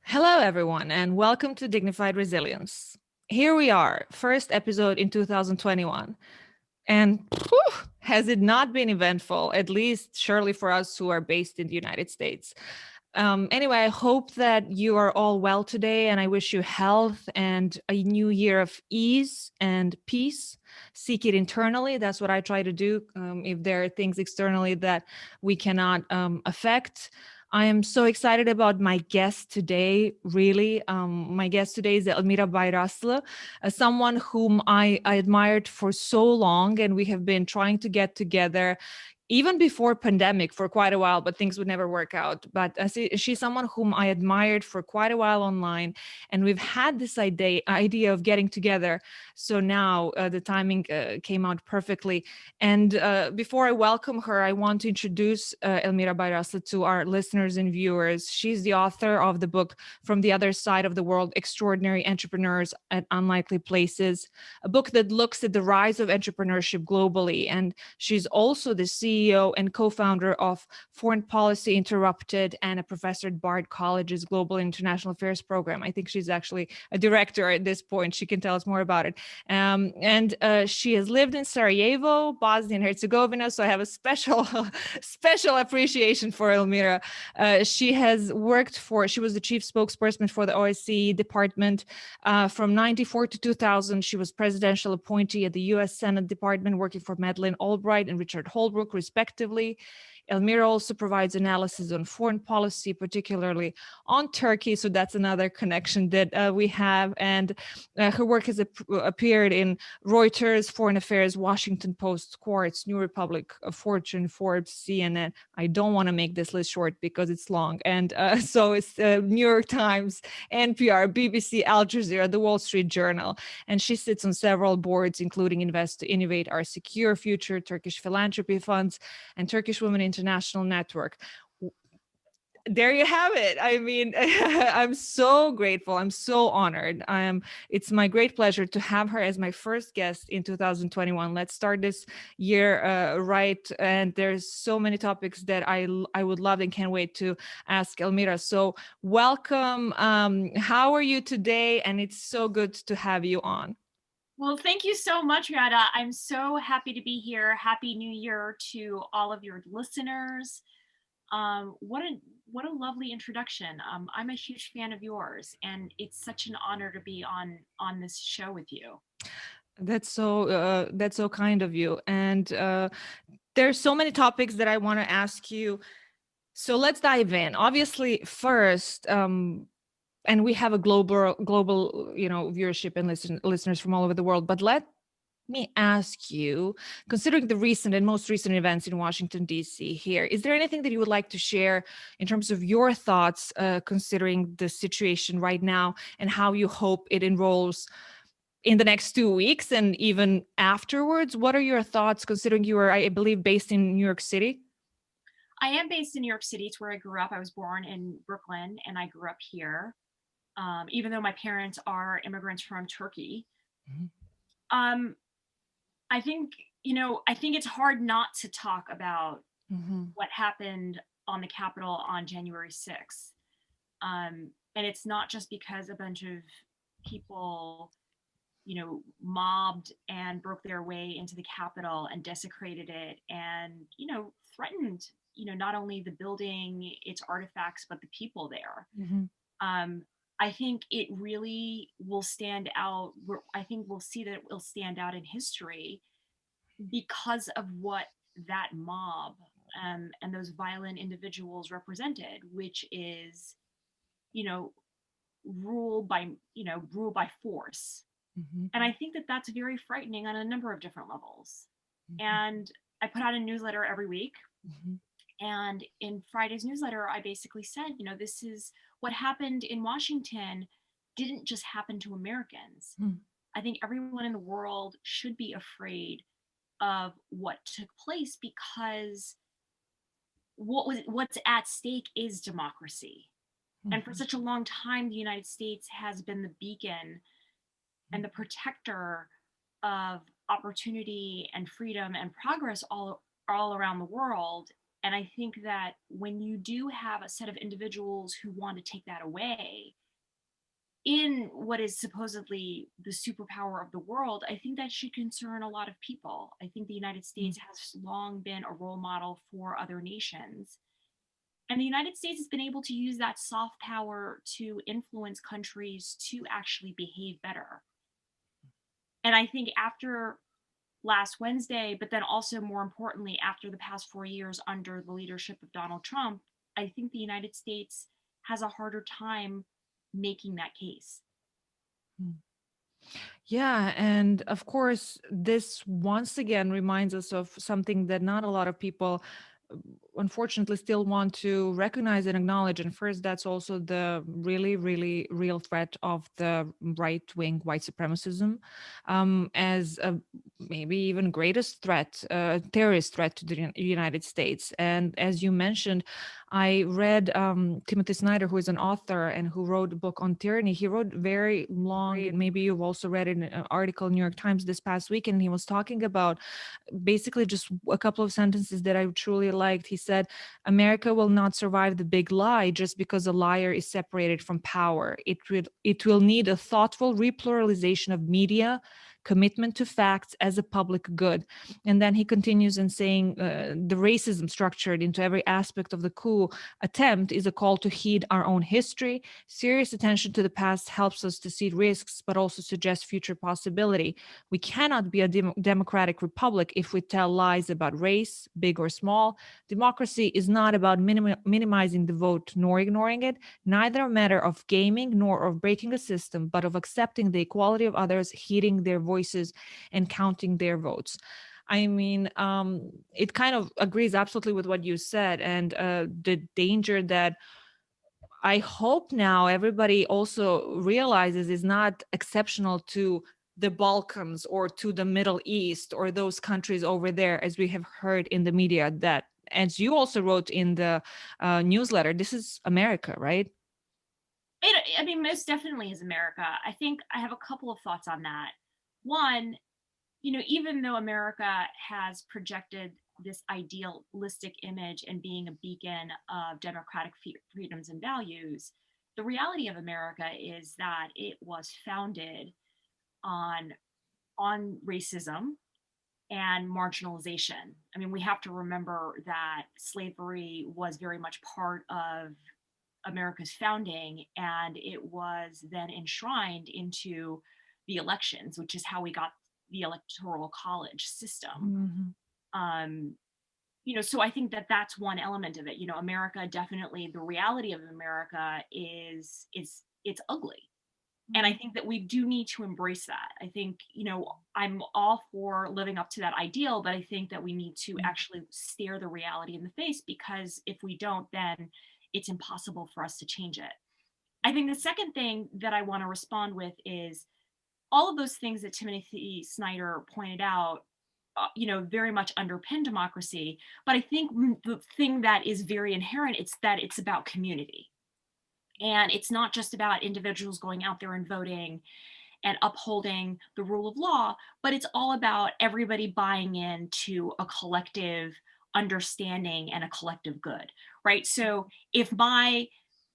Hello, everyone, and welcome to Dignified Resilience. Here we are, first episode in 2021. And has it not been eventful, at least surely for us who are based in the United States? Anyway, I hope that you are all well today, and I wish you health and a new year of ease and peace. Seek it internally. That's what I try to do. If there are things externally that we cannot affect, I am so excited about my guest today. Really, my guest today is Elmira Bayrasli, someone whom I admired for so long, and we have been trying to get together even before pandemic for quite a while, but things would never work out. But she's someone whom I admired for quite a while online, and we've had this idea of getting together. So now the timing came out perfectly. And before I welcome her, I want to introduce Elmira Bayrasli to our listeners and viewers. She's the author of the book From the Other Side of the World: Extraordinary Entrepreneurs at Unlikely Places, a book that looks at the rise of entrepreneurship globally. And she's also the CEO and co-founder of Foreign Policy Interrupted and a professor at Bard College's Global International Affairs program. I think she's actually a director at this point. She can tell us more about it. And she has lived in Sarajevo, Bosnia and Herzegovina. So I have a special appreciation for Elmira. She was the chief spokesperson for the OSCE department from 94 to 2000. She was presidential appointee at the U.S. Senate Department, working for Madeleine Albright and Richard Holbrooke, respectively. Elmira also provides analysis on foreign policy, particularly on Turkey. So that's another connection that we have. And her work has appeared in Reuters, Foreign Affairs, Washington Post, Quartz, New Republic, Fortune, Forbes, CNN. I don't want to make this list short because it's long. And so it's New York Times, NPR, BBC, Al Jazeera, The Wall Street Journal. And she sits on several boards, including Invest to Innovate, Our Secure Future, Turkish Philanthropy Funds, and Turkish Women International Network. There you have it. I mean, I'm so grateful. I'm so honored. It's my great pleasure to have her as my first guest in 2021. Let's start this year right. And there's so many topics that I would love and can't wait to ask Elmira. So welcome. How are you today? And it's so good to have you on. Well, thank you so much, Riada. I'm so happy to be here. Happy New Year to all of your listeners. What a lovely introduction. I'm a huge fan of yours, and it's such an honor to be on this show with you. That's so kind of you. And there's so many topics that I want to ask you. So let's dive in. Obviously, first, and we have a global, viewership and listeners from all over the world. But let me ask you, considering the recent and most recent events in Washington, D.C. here, is there anything that you would like to share in terms of your thoughts, considering the situation right now and how you hope it enrolls in the next 2 weeks and even afterwards? What are your thoughts, considering you are, I believe, based in New York City? I am based in New York City. It's where I grew up. I was born in Brooklyn, and I grew up here, even though my parents are immigrants from Turkey. Mm-hmm. I think it's hard not to talk about what happened on the Capitol on January 6th. And it's not just because a bunch of people, mobbed and broke their way into the Capitol and desecrated it and, threatened, not only the building, its artifacts, but the people there. Mm-hmm. I think it really will stand out. I think we'll see that it will stand out in history because of what that mob and those violent individuals represented, which is, rule by force. Mm-hmm. And I think that that's very frightening on a number of different levels. Mm-hmm. And I put out a newsletter every week. Mm-hmm. And in Friday's newsletter, I basically said, this is what happened in Washington didn't just happen to Americans. Mm. I think everyone in the world should be afraid of what took place because what's at stake is democracy. Mm-hmm. And for such a long time, the United States has been the beacon and the protector of opportunity and freedom and progress all around the world. And I think that when you do have a set of individuals who want to take that away in what is supposedly the superpower of the world, I think that should concern a lot of people. I think the United States has long been a role model for other nations. And the United States has been able to use that soft power to influence countries to actually behave better. And I think after last Wednesday, but then also more importantly, after the past 4 years under the leadership of Donald Trump, I think the United States has a harder time making that case. Yeah, and of course, this once again reminds us of something that not a lot of people, unfortunately, still want to recognize and acknowledge. And first, that's also the really, really real threat of the right-wing white supremacism, as a maybe even greatest threat, terrorist threat to the United States. And as you mentioned, I read Timothy Snyder, who is an author and who wrote a book on tyranny. He wrote very long, and maybe you've also read in an article in New York Times this past week, and he was talking about basically just a couple of sentences that I truly liked. He said, America will not survive the big lie just because a liar is separated from power. It will need a thoughtful repluralization of media, commitment to facts as a public good. And then he continues in saying the racism structured into every aspect of the coup attempt is a call to heed our own history. Serious attention to the past helps us to see risks, but also suggests future possibility. We cannot be a democratic republic if we tell lies about race, big or small. Democracy is not about minimizing the vote nor ignoring it, neither a matter of gaming nor of breaking a system, but of accepting the equality of others, heeding their voices, and counting their votes. I mean, it kind of agrees absolutely with what you said, and the danger that I hope now everybody also realizes is not exceptional to the Balkans or to the Middle East or those countries over there, as we have heard in the media, that, as you also wrote in the newsletter, this is America, right? I mean, most definitely is America. I think I have a couple of thoughts on that. One, even though America has projected this idealistic image and being a beacon of democratic freedoms and values, the reality of America is that it was founded on racism and marginalization. I mean, we have to remember that slavery was very much part of America's founding, and it was then enshrined into the elections, which is how we got the electoral college system. Um, so I think that that's one element of it. America definitely, the reality of America is it's ugly. And I think that we do need to embrace that. I think, I'm all for living up to that ideal, but I think that we need to actually stare the reality in the face, because if we don't, then it's impossible for us to change it. I think the second thing that I want to respond with is all of those things that Timothy Snyder pointed out, very much underpin democracy. But I think the thing that is very inherent, it's that it's about community. And it's not just about individuals going out there and voting and upholding the rule of law, but it's all about everybody buying into a collective understanding and a collective good, right? So if I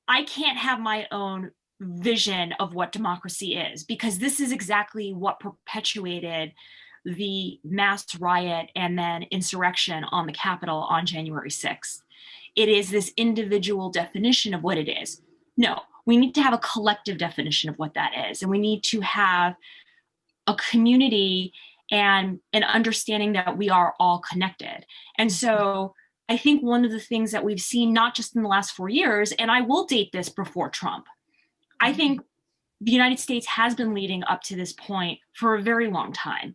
can't have my own vision of what democracy is, because this is exactly what perpetuated the mass riot and then insurrection on the Capitol on January 6th. It is this individual definition of what it is. No, we need to have a collective definition of what that is. And we need to have a community and an understanding that we are all connected. And so I think one of the things that we've seen, not just in the last 4 years, and I will date this before Trump, I think the United States has been leading up to this point for a very long time.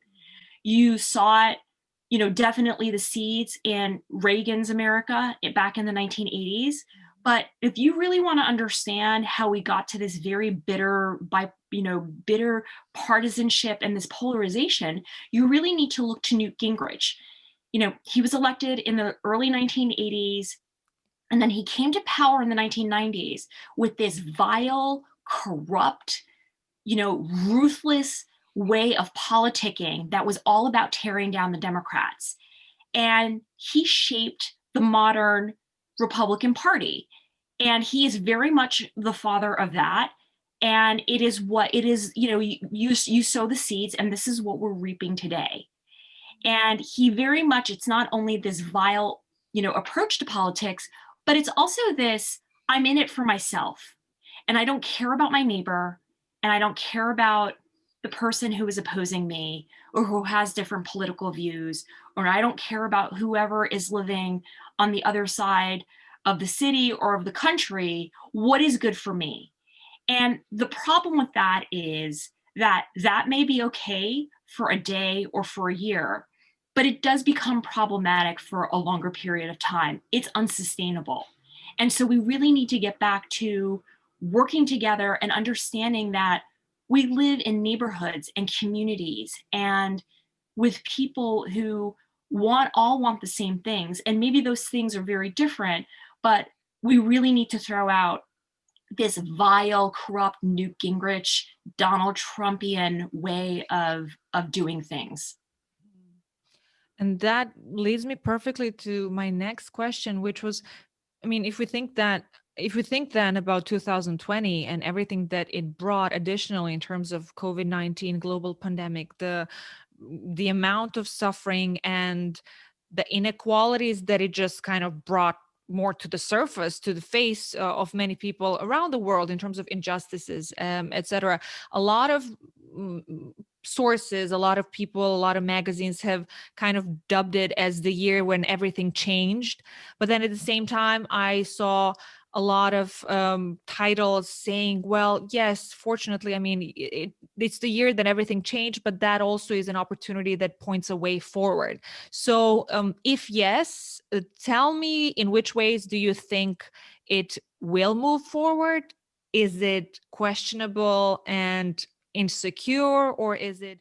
You saw it, definitely the seeds in Reagan's America back in the 1980s. But if you really want to understand how we got to this very bitter partisanship and this polarization, you really need to look to Newt Gingrich. He was elected in the early 1980s, and then he came to power in the 1990s with this vile, corrupt, ruthless way of politicking that was all about tearing down the Democrats. And he shaped the modern Republican Party. And he is very much the father of that. And it is what it is, you sow the seeds, and this is what we're reaping today. And he very much, it's not only this vile, approach to politics, but it's also this, I'm in it for myself. And I don't care about my neighbor, and I don't care about the person who is opposing me or who has different political views, or I don't care about whoever is living on the other side of the city or of the country. What is good for me? And the problem with that is that that may be okay for a day or for a year, but it does become problematic for a longer period of time. It's unsustainable. And so we really need to get back to working together and understanding that we live in neighborhoods and communities and with people who all want the same things. And maybe those things are very different, but we really need to throw out this vile, corrupt Newt Gingrich, Donald Trumpian way of doing things. And that leads me perfectly to my next question, which was, I mean, if we think then about 2020 and everything that it brought additionally in terms of COVID-19 global pandemic, the amount of suffering and the inequalities that it just kind of brought more to the surface, to the face of many people around the world in terms of injustices, etc. A lot of sources, a lot of people, a lot of magazines have kind of dubbed it as the year when everything changed. But then at the same time, I saw a lot of titles saying, well, yes, fortunately, I mean, it's the year that everything changed, but that also is an opportunity that points a way forward. So if yes, tell me, in which ways do you think it will move forward? Is it questionable and insecure, or is it?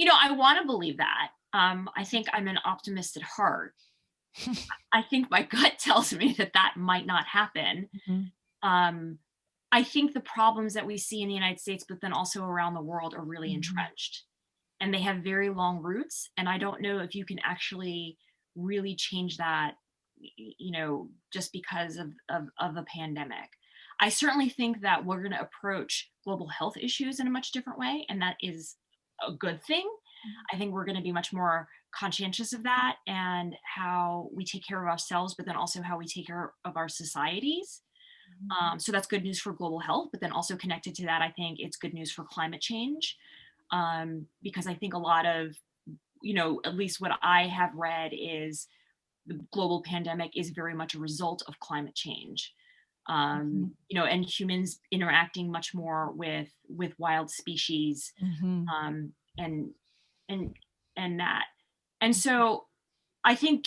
I want to believe that. I think I'm an optimist at heart. I think my gut tells me that that might not happen. Mhm. Um, I think the problems that we see in the United States, but then also around the world, are really entrenched, and they have very long roots. And I don't know if you can actually really change that, just because of a pandemic. I certainly think that we're going to approach global health issues in a much different way, and that is a good thing. I think we're going to be much more conscientious of that and how we take care of ourselves, but then also how we take care of our societies. So that's good news for global health, but then also connected to that, I think it's good news for climate change, because I think a lot of, at least what I have read is the global pandemic is very much a result of climate change. And humans interacting much more with wild species, um, and and and that. And so I think,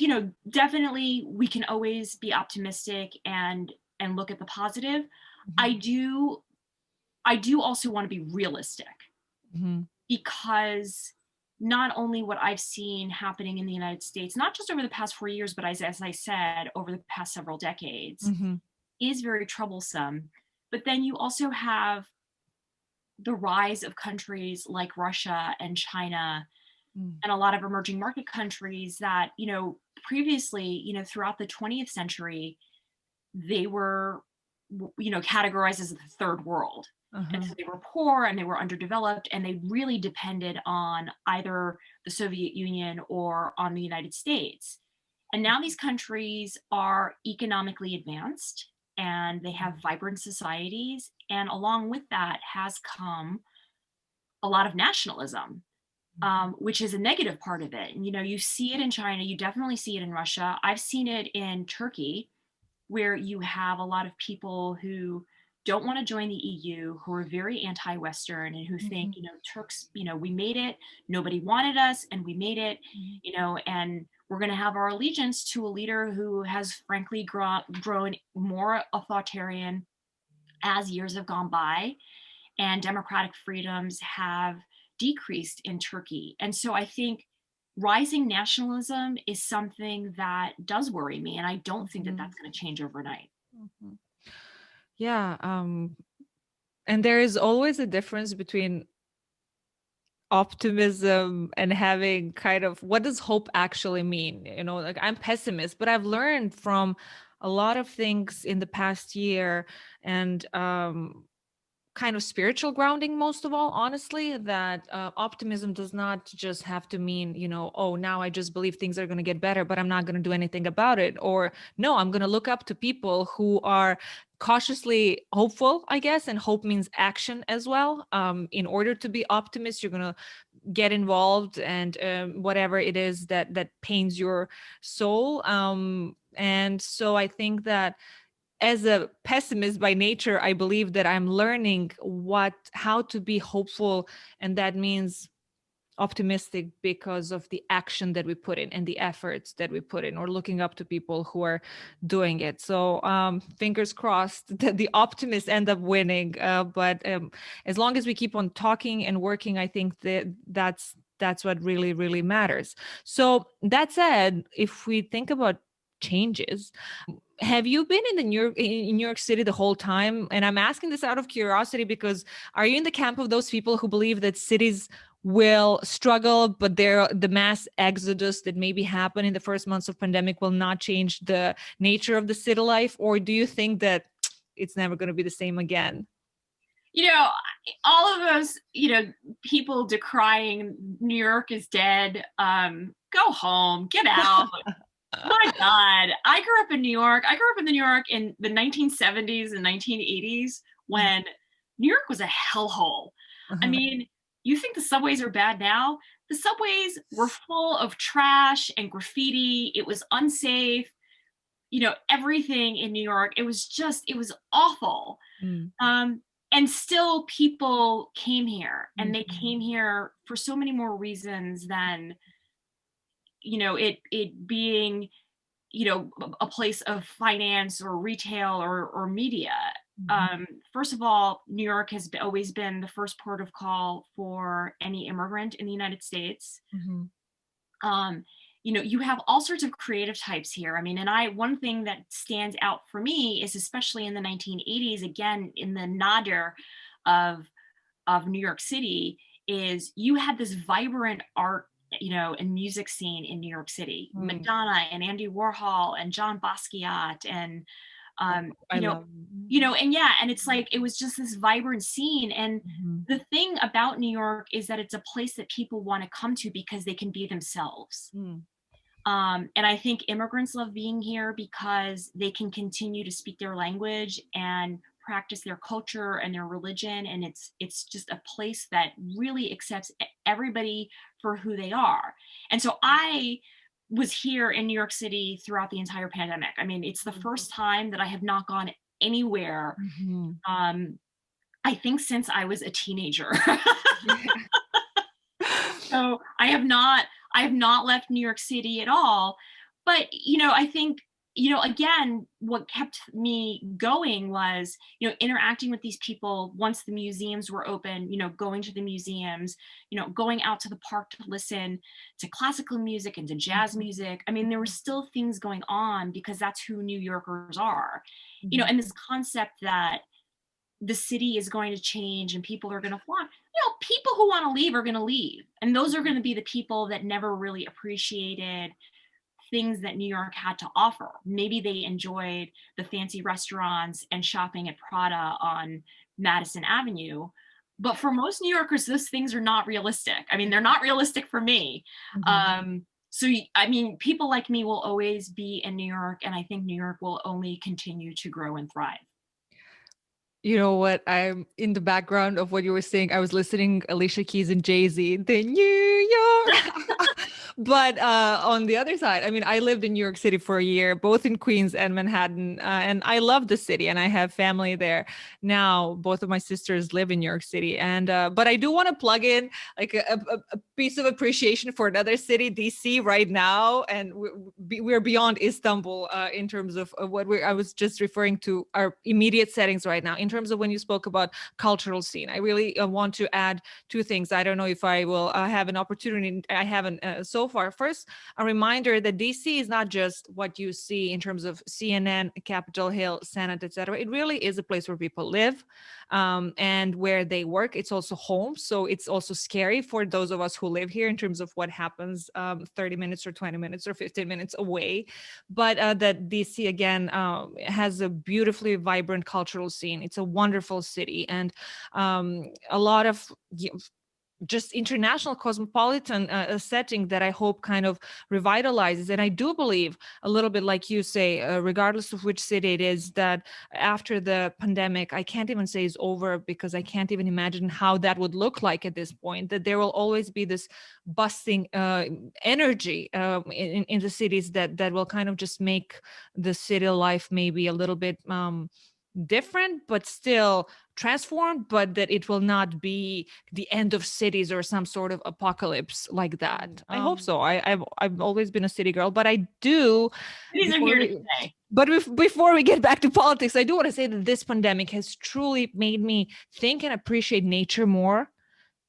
definitely we can always be optimistic and look at the positive. I do I do also want to be realistic, because not only what I've seen happening in the United States, not just over the past 4 years, but as I said, over the past several decades, is very troublesome. But then you also have the rise of countries like Russia and China and a lot of emerging market countries that, previously, throughout the 20th century, they were, categorized as the third world. And so they were poor and they were underdeveloped, and they really depended on either the Soviet Union or on the United States. And now these countries are economically advanced and they have vibrant societies. And along with that has come a lot of nationalism, which is a negative part of it. And, you see it in China, you definitely see it in Russia. I've seen it in Turkey, where you have a lot of people who don't want to join the EU, who are very anti-Western and who think, Turks, we made it, nobody wanted us, and we made it, and we're going to have our allegiance to a leader who has frankly grown more authoritarian as years have gone by, and democratic freedoms have decreased in Turkey. And so I think rising nationalism is something that does worry me, and I don't think that that's going to change overnight. Yeah. And there is always a difference between optimism and having kind of, what does hope actually mean? Like, I'm pessimist, but I've learned from a lot of things in the past year, and kind of spiritual grounding, most of all, honestly, that optimism does not just have to mean, oh, now I just believe things are going to get better, but I'm not going to do anything about it. Or no, I'm going to look up to people who are cautiously hopeful, I guess. And hope means action as well. In order to be optimist, you're going to get involved, and whatever it is that pains your soul. And so I think that, as a pessimist by nature, I believe that I'm learning how to be hopeful. And that means optimistic because of the action that we put in and the efforts that we put in, or looking up to people who are doing it. So fingers crossed that the optimists end up winning. But as long as we keep on talking and working, I think that's what really, really matters. So that said, if we think about changes, have you been in New York City the whole time? And I'm asking this out of curiosity because, are you in the camp of those people who believe that cities will struggle, but the mass exodus that maybe happened in the first months of pandemic will not change the nature of the city life? Or do you think that it's never going to be the same again? All of those, people decrying New York is dead, go home, get out. My God, I grew up in New York. I grew up in New York in the 1970s and 1980s when New York was a hellhole. I mean, you think the subways are bad now? The subways were full of trash and graffiti. It was unsafe. Everything in New York. It was awful. And still people came here, and they came here for so many more reasons than it being a place of finance or retail or media. First of all, New York has always been the first port of call for any immigrant in the United States. You have all sorts of creative types here. I mean, and one thing that stands out for me is, especially in the 1980s, again in the nadir of New York City, is you had this vibrant art and music scene in New York City. Madonna and Andy Warhol and John Basquiat and and it's like, it was just this vibrant scene. And the thing about New York is that it's a place that people want to come to because they can be themselves. And I think immigrants love being here because they can continue to speak their language and practice their culture and their religion, and it's just a place that really accepts everybody for who they are. And so I was here in New York City throughout the entire pandemic. I mean, it's the first time that I have not gone anywhere, I think, since I was a teenager. So I have not left New York City at all. But I think, again, what kept me going was, interacting with these people once the museums were open, going to the museums, going out to the park to listen to classical music and to jazz music. I mean, there were still things going on because that's who New Yorkers are, and this concept that the city is going to change and people are going to flock. People who want to leave are going to leave. And those are going to be the people that never really appreciated things that New York had to offer. Maybe they enjoyed the fancy restaurants and shopping at Prada on Madison Avenue. But for most New Yorkers, those things are not realistic. I mean, they're not realistic for me. So, I mean, people like me will always be in New York, and I think New York will only continue to grow and thrive. You know what? I'm in the background of what you were saying. I was listening Alicia Keys and Jay-Z, the New York. But on the other side, I mean, I lived in New York City for a year, both in Queens and Manhattan. And I love the city, and I have family there. Now, both of my sisters live in New York City. And but I do want to plug in like a piece of appreciation for another city, DC, right now. And we're beyond Istanbul in terms of what I was just referring to our immediate settings right now. In terms of when you spoke about cultural scene, I really want to add two things. I don't know if I will have an opportunity. I haven't so far. First, a reminder that DC is not just what you see in terms of CNN, Capitol Hill, Senate, etc. It really is a place where people live, and where they work. It's also home. So it's also scary for those of us who live here in terms of what happens 30 minutes or 20 minutes or 15 minutes away. But that DC, again, has a beautifully vibrant cultural scene. It's a wonderful city, and a lot of just international cosmopolitan setting that I hope kind of revitalizes. And I do believe, a little bit like you say, regardless of which city it is, that after the pandemic, I can't even say is over, because I can't even imagine how that would look like at this point, that there will always be this busting energy in the cities that will kind of just make the city life maybe a little bit different, but still transformed, but that it will not be the end of cities or some sort of apocalypse like that. I hope so. I've always been a city girl, but I do. Cities are here to stay. But before we get back to politics, I do want to say that this pandemic has truly made me think and appreciate nature more,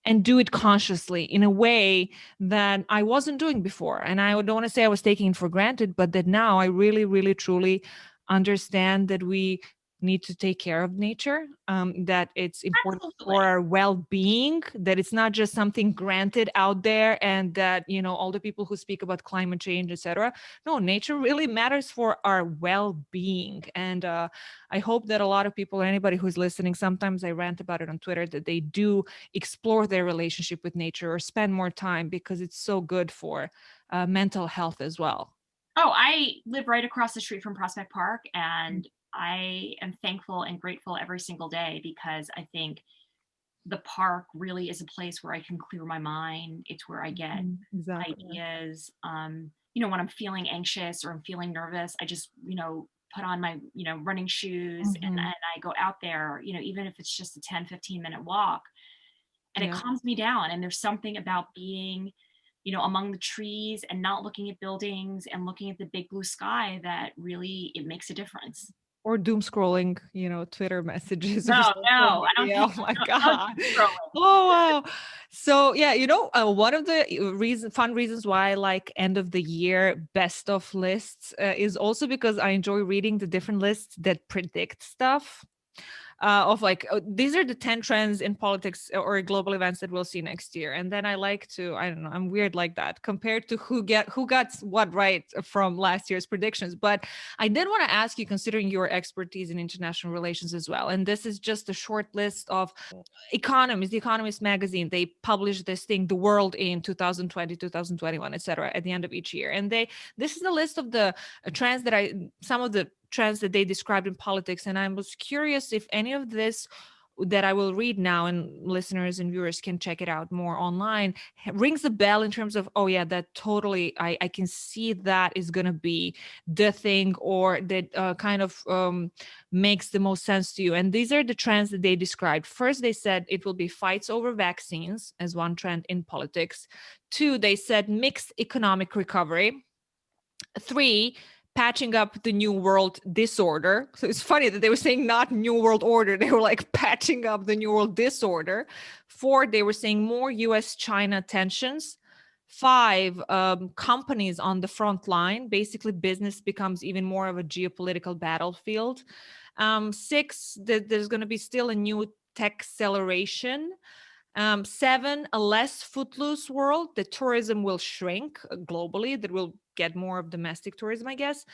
and do it consciously in a way that I wasn't doing before. And I don't want to say I was taking it for granted, but that now I really, really, truly understand that we need to take care of nature, that it's important Absolutely. for our well-being, that it's not just something granted out there, and that, you know, all the people who speak about climate change, etc. No, nature really matters for our well-being. And I hope that a lot of people, anybody who's listening, sometimes I rant about it on Twitter, that they do explore their relationship with nature or spend more time, because it's so good for mental health as well. Oh, I live right across the street from Prospect Park, and I am thankful and grateful every single day, because I think the park really is a place where I can clear my mind. It's where I get ideas. You know, when I'm feeling anxious or I'm feeling nervous, I just, you know, put on my, you know, running shoes, and I go out there, you know, even if it's just a 10-15 minute walk, and it calms me down. And there's something about being, you know, among the trees and not looking at buildings and looking at the big blue sky that really, it makes a difference. Or doom scrolling, you know, Twitter messages or No, social no, I don't media. think Oh my no God. doom scrolling. Oh, wow. So yeah, you know, one of the fun reasons why I like end of the year best of lists is also because I enjoy reading the different lists that predict stuff. Of like, these are the 10 trends in politics or global events that we'll see next year. And then I like to, I don't know, I'm weird like that, compared to who got what right from last year's predictions. But I did want to ask you, considering your expertise in international relations as well, and this is just a short list of the Economist magazine, they publish this thing, The World in 2020, 2021, etc., at the end of each year. And this is the list of the trends some of the trends that they described in politics. And I was curious if any of this that I will read now, and listeners and viewers can check it out more online, rings a bell in terms of, oh yeah, that totally, I can see that is going to be the thing, or that kind of makes the most sense to you. And these are the trends that they described. First, they said it will be fights over vaccines as one trend in politics. 2, they said mixed economic recovery. 3, patching up the new world disorder. So it's funny that they were saying not new world order. They were like patching up the new world disorder. 4, they were saying more US-China tensions. 5, companies on the front line. Basically, business becomes even more of a geopolitical battlefield. 6, that there's going to be still a new tech acceleration. 7, a less footloose world. The tourism will shrink globally. That will get more of domestic tourism, I guess.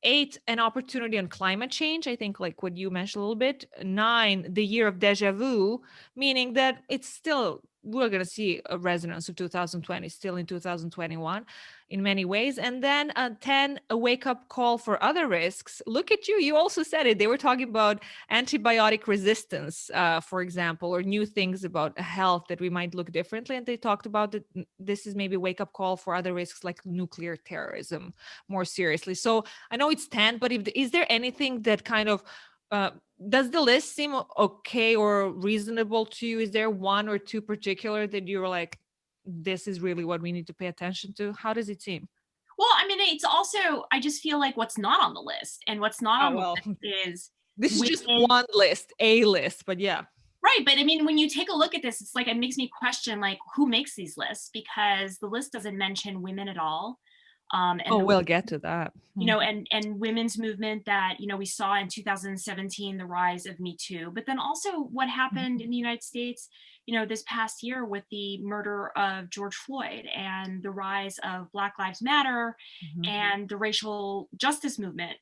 8, an opportunity on climate change. I think like what you mentioned a little bit. 9, the year of deja vu, meaning that it's still, we're going to see a resonance of 2020 still in 2021 in many ways. And then 10, a wake-up call for other risks. Look at you. You also said it. They were talking about antibiotic resistance, for example, or new things about health that we might look differently. And they talked about that this is maybe a wake-up call for other risks like nuclear terrorism more seriously. So I know it's 10, but is there anything that kind of does the list seem okay or reasonable to you? Is there one or two particular that you were like, this is really what we need to pay attention to? How does it seem? Well, I mean, it's also, I just feel like what's not on the list, and what's not on the list is this is just women. one list, a list, but yeah. Right. But I mean, when you take a look at this, it's like, it makes me question, like, who makes these lists? Because the list doesn't mention women at all. And Oh, the we'll get to that. and women's movement that, we saw in 2017, the rise of Me Too, but then also what happened in the United States, this past year with the murder of George Floyd and the rise of Black Lives Matter Mhm. and the racial justice movement.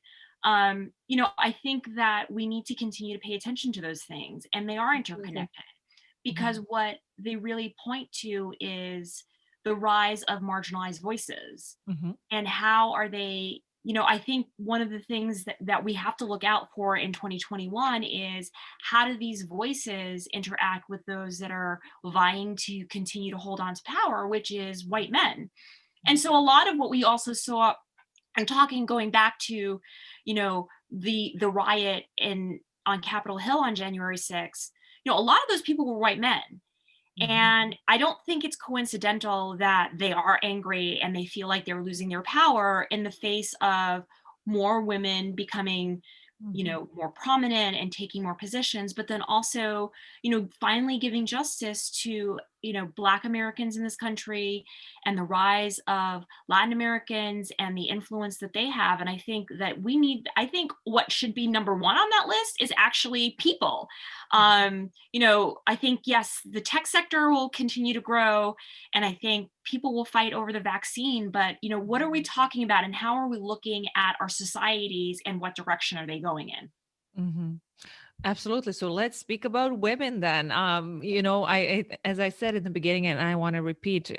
I think that we need to continue to pay attention to those things, and they are Absolutely. interconnected, because what they really point to is the rise of marginalized voices. Mhm. And how are they, I think one of the things that we have to look out for in 2021 is, how do these voices interact with those that are vying to continue to hold on to power, which is white men. And so a lot of what we also saw, and going back to, the riot in on Capitol Hill on January 6th, a lot of those people were white men. Mhm. And I don't think it's coincidental that they are angry and they feel like they're losing their power in the face of more women becoming, Mhm. more prominent and taking more positions, but then also, finally giving justice to, Black Americans in this country, and the rise of Latin Americans and the influence that they have. And I think that I think what should be number one on that list is actually people. I think, yes, the tech sector will continue to grow, and I think people will fight over the vaccine, but, what are we talking about, and how are we looking at our societies, and what direction are they going in? Mhm. Absolutely. So let's speak about women then. As I said in the beginning, and I want to repeat,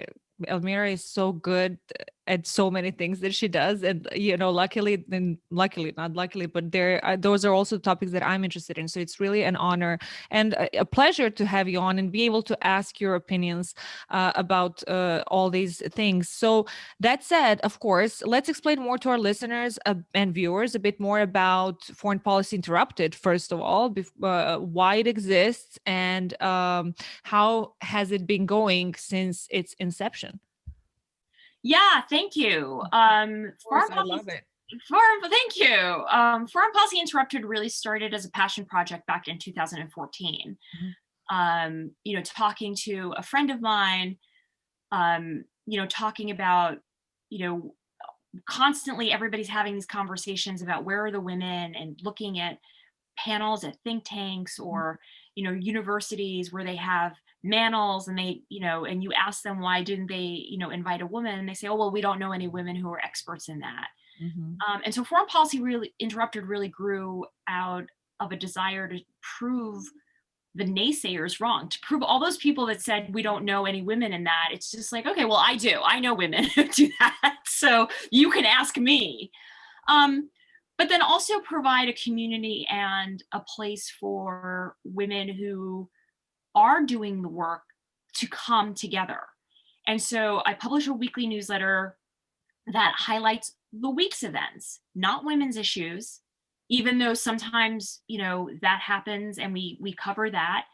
Elmira is so good at so many things that she does, and luckily, not luckily, but those are also topics that I'm interested in. So it's really an honor and a pleasure to have you on and be able to ask your opinions about all these things. So that said, of course, let's explain more to our listeners and viewers a bit more about Foreign Policy Interrupted, first of all, why it exists, and how has it been going since its inception. Yeah, thank you. Of course, I love it. Thank you. Foreign Policy Interrupted really started as a passion project back in 2014. Mhm. Talking to a friend of mine, talking about, you know, constantly everybody's having these conversations about where are the women, and looking at panels at think tanks, or, universities where they have manels, and and you ask them, why didn't they, invite a woman? And they say, oh, well, we don't know any women who are experts in that. Mhm. And so Foreign Policy really Interrupted really grew out of a desire to prove the naysayers wrong, to prove all those people that said we don't know any women in that. It's just like, okay, well, I know women who do that, so you can ask me. um, but then also provide a community and a place for women who are doing the work to come together. And so I publish a weekly newsletter that highlights the week's events, not women's issues, even though sometimes, that happens and we cover that.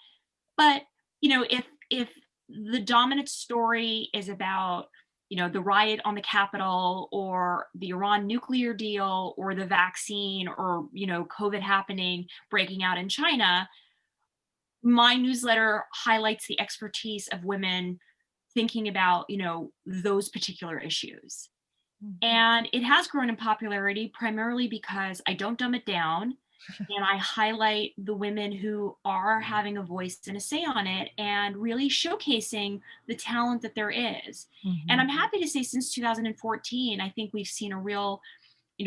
But, if the dominant story is about, the riot on the Capitol, or the Iran nuclear deal, or the vaccine, or, COVID happening, breaking out in China, my newsletter highlights the expertise of women thinking about, those particular issues. Mhm. And it has grown in popularity primarily because I don't dumb it down, and I highlight the women who are having a voice and a say on it, and really showcasing the talent that there is. And Mhm. I'm happy to say, since 2014, I think we've seen a real,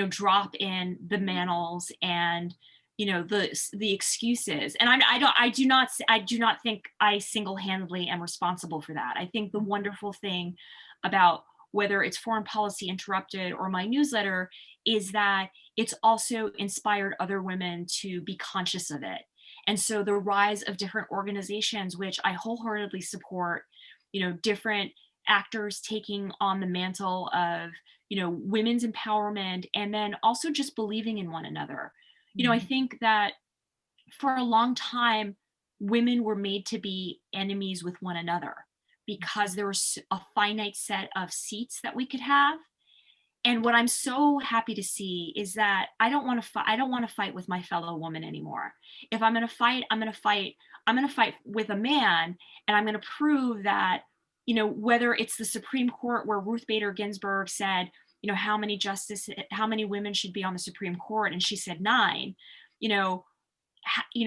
drop in the manels, and, the excuses. And I do not think I single-handedly am responsible for that. I think the wonderful thing about whether it's Foreign Policy Interrupted or my newsletter is that it's also inspired other women to be conscious of it. And so the rise of different organizations, which I wholeheartedly support, different actors taking on the mantle of, women's empowerment, and then also just believing in one another. I Mhm. think that for a long time, women were made to be enemies with one another, because there was a finite set of seats that we could have. And what I'm so happy to see is that I don't want to fight with my fellow woman anymore. If I'm going to fight, I'm going to fight I'm going to fight with a man, and I'm going to prove that, whether it's the Supreme Court where Ruth Bader Ginsburg said, how many women should be on the Supreme Court, and she said 9. You know,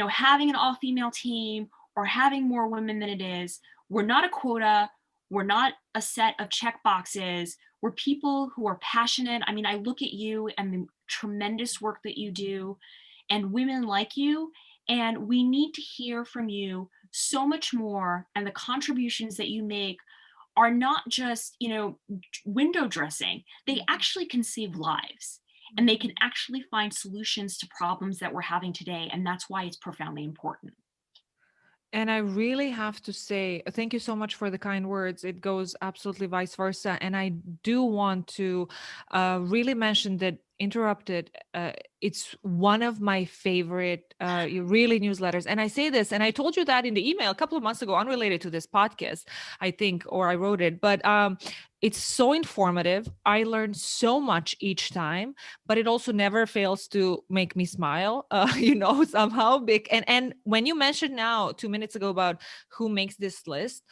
having an all-female team or having more women than it is, we're not a quota. We're not a set of check boxes. We're people who are passionate. I mean, I look at you and the tremendous work that you do, and women like you, and we need to hear from you so much more. And the contributions that you make are not just, window dressing. They actually can save lives, and they can actually find solutions to problems that we're having today. And that's why it's profoundly important. And I really have to say, thank you so much for the kind words. It goes absolutely vice versa. And I do want to really mention that Interrupted, it's one of my favorite really newsletters. And I say this, and I told you that in the email a couple of months ago, unrelated to this podcast, I think, or I wrote it. But it's so informative. I learn so much each time, but it also never fails to make me smile, somehow big. And when you mentioned now 2 minutes ago about who makes this list,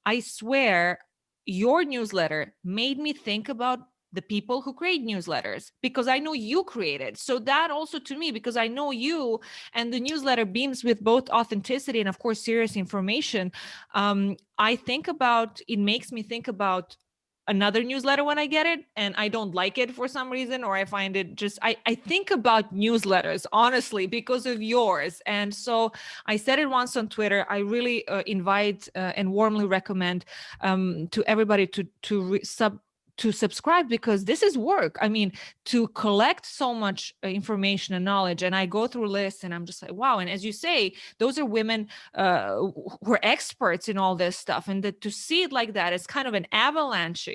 I swear your newsletter made me think about the people who create newsletters, because I know you created. So that also, to me, because I know you, and the newsletter beams with both authenticity and of course serious information. I think about, it makes me think about another newsletter when I get it and I don't like it for some reason, or I find it just, I think about newsletters honestly because of yours. And so I said it once on Twitter. I really invite and warmly recommend to everybody to subscribe, because this is work. I mean, to collect so much information and knowledge, and I go through lists and I'm just like, wow. And as you say, those are women who are experts in all this stuff, and that to see it like that, it's kind of an avalanche,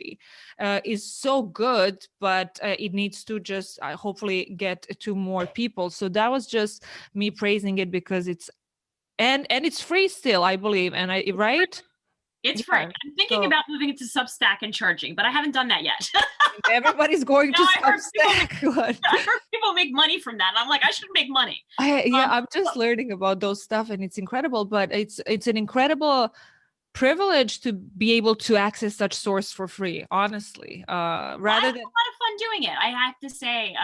is so good. But it needs to just hopefully get to more people. So that was just me praising it, because it's and it's free still, I believe. And I right. It's free. Yeah. I'm thinking So about moving it to Substack and charging, but I haven't done that yet. everybody's going to I heard Substack. people make money from that. And I'm like, I should make money. I'm just learning about those stuff, and it's incredible. But it's an incredible privilege to be able to access such source for free. Honestly, I rather have than a lot of fun doing it. I have to say,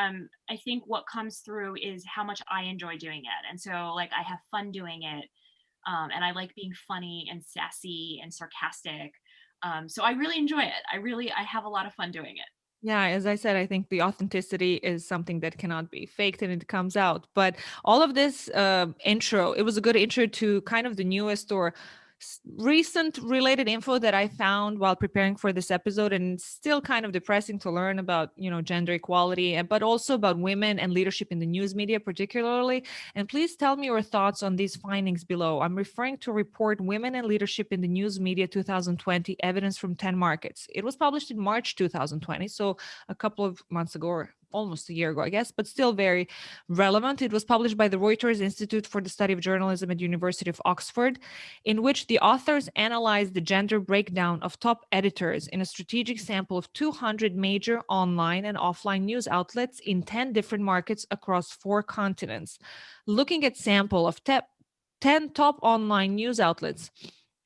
I think what comes through is how much I enjoy doing it, and so like I have fun doing it, and I like being funny and sassy and sarcastic. So I really enjoy it. I have a lot of fun doing it. yeah, as I said, I think the authenticity is something that cannot be faked, and it comes out. But all of this intro, it was a good intro to kind of the newest or recent related info that I found while preparing for this episode. And it's still kind of depressing to learn about, gender equality, but also about women and leadership in the news media, particularly. And please tell me your thoughts on these findings below. I'm referring to a report, Women and Leadership in the News Media 2020, Evidence from 10 Markets. It was published in March 2020, so a couple of months ago, or almost a year ago, I guess, but still very relevant. It was published by the Reuters Institute for the Study of Journalism at University of Oxford, in which the authors analyzed the gender breakdown of top editors in a strategic sample of 200 major online and offline news outlets in 10 different markets across 4 continents. Looking at sample of 10 top online news outlets,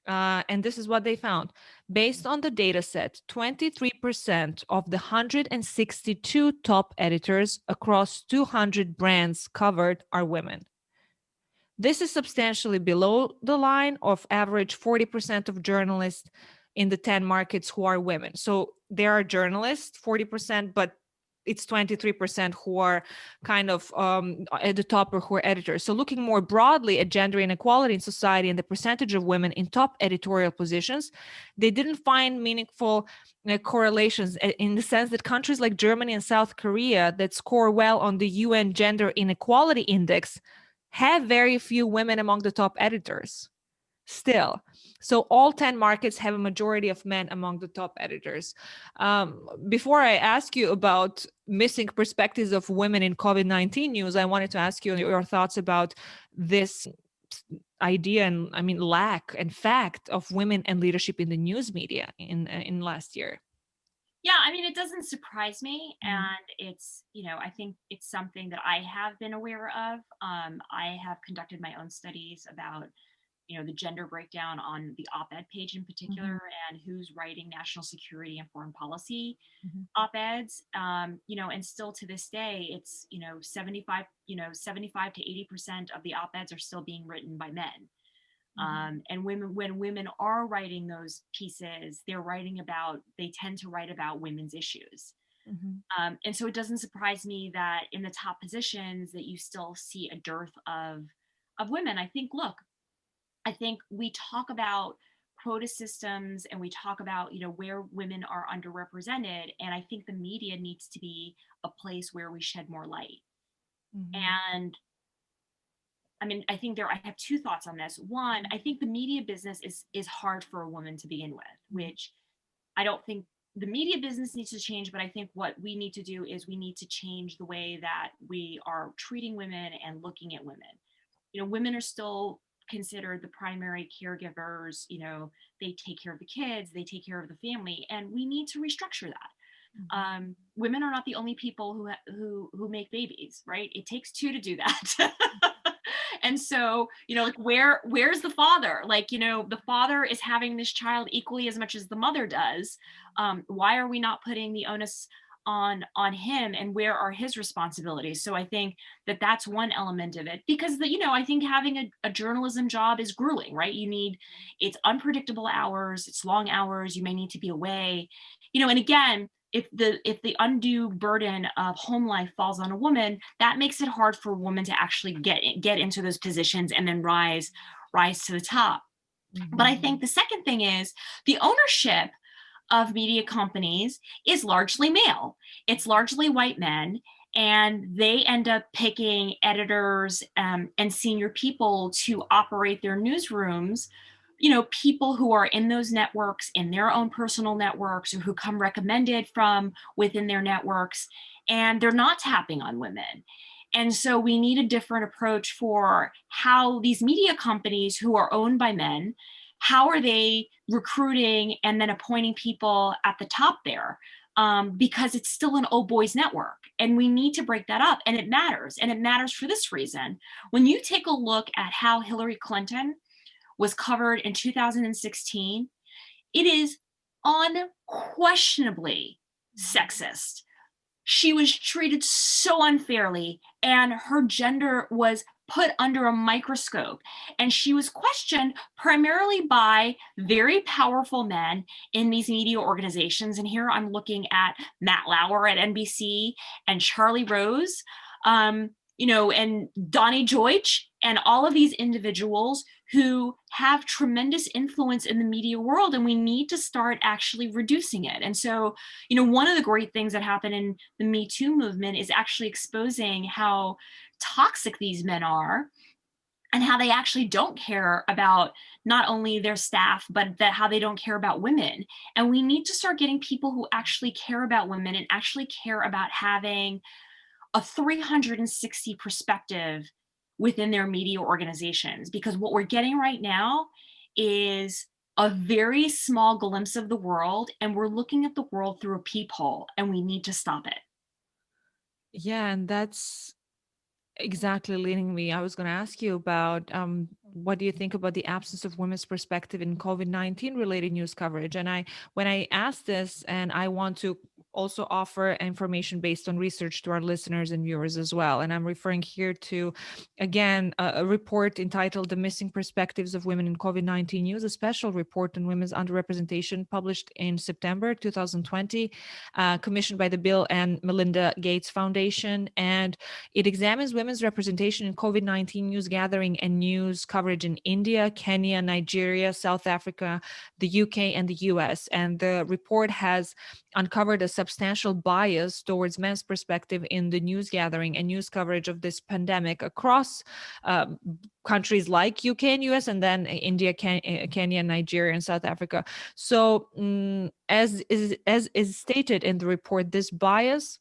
and this is what they found. Based on the data set, 23% of the 162 top editors across 200 brands covered are women. This is substantially below the line of average 40% of journalists in the 10 markets who are women. So there are journalists, 40%, but it's 23% who are kind of at the top, or who are editors. So looking more broadly at gender inequality in society and the percentage of women in top editorial positions, they didn't find meaningful correlations, in the sense that countries like Germany and South Korea that score well on the UN Gender Inequality Index have very few women among the top editors still. So all 10 markets have a majority of men among the top editors. Before I ask you about missing perspectives of women in COVID-19 news, I wanted to ask you your thoughts about this idea, and I mean lack and fact of women and leadership in the news media in last year. Yeah, I mean, it doesn't surprise me. And it's, I think it's something that I have been aware of. I have conducted my own studies about the gender breakdown on the op-ed page in particular, and who's writing national security and foreign policy op-eds. And still to this day, it's 75 to 80% of the op-eds are still being written by men. And when women are writing those pieces, they tend to write about women's issues. And so it doesn't surprise me that in the top positions that you still see a dearth of women. I think we talk about quota systems, and we talk about where women are underrepresented, and I think the media needs to be a place where we shed more light. And I mean, I have two thoughts on this. One, I think the media business is hard for a woman to begin with, which I don't think the media business needs to change, but I think what we need to do is we need to change the way that we are treating women and looking at women. Women are still considered the primary caregivers. They take care of the kids, they take care of the family, and we need to restructure that. Women are not the only people who make babies, right? It takes two to do that. And so, where's the father? The father is having this child equally as much as the mother does. Why are we not putting the onus on him, and where are his responsibilities? So I think that's one element of it, because I think having a journalism job is grueling, right? It's unpredictable hours, it's long hours, you may need to be away, and again, if the undue burden of home life falls on a woman, that makes it hard for a woman to actually get into those positions and then rise to the top. But I think the second thing is the ownership of media companies is largely male. It's largely white men, and they end up picking editors and senior people to operate their newsrooms. People who are in those networks, in their own personal networks, or who come recommended from within their networks, and they're not tapping on women. And so we need a different approach for how these media companies who are owned by men, how are they recruiting and then appointing people at the top there? Because it's still an old boys network, and we need to break that up. And it matters. And it matters for this reason. When you take a look at how Hillary Clinton was covered in 2016, it is unquestionably sexist. She was treated so unfairly, and her gender was put under a microscope, and she was questioned primarily by very powerful men in these media organizations. And here I'm looking at Matt Lauer at NBC, and Charlie Rose, and Donnie Deutsch, and all of these individuals who have tremendous influence in the media world, and we need to start actually reducing it. And so, one of the great things that happened in the Me Too movement is actually exposing how toxic these men are, and how they actually don't care about not only their staff, but how they don't care about women. And we need to start getting people who actually care about women and actually care about having a 360 perspective within their media organizations, because what we're getting right now is a very small glimpse of the world, and we're looking at the world through a peephole, and we need to stop it. Yeah, and that's exactly leading me. I was going to ask you about what do you think about the absence of women's perspective in COVID-19 related news coverage? And when I asked this, and I want to also offer information based on research to our listeners and viewers as well. And I'm referring here to, again, a report entitled The Missing Perspectives of Women in COVID-19 News, a special report on women's underrepresentation published in September 2020, commissioned by the Bill and Melinda Gates Foundation. And it examines women's representation in COVID-19 news gathering and news coverage in India, Kenya, Nigeria, South Africa, the UK, and the US. And the report has uncovered a substantial bias towards men's perspective in the news gathering and news coverage of this pandemic across countries like UK and US, and then India, Kenya, Nigeria, and South Africa. So as is stated in the report, this bias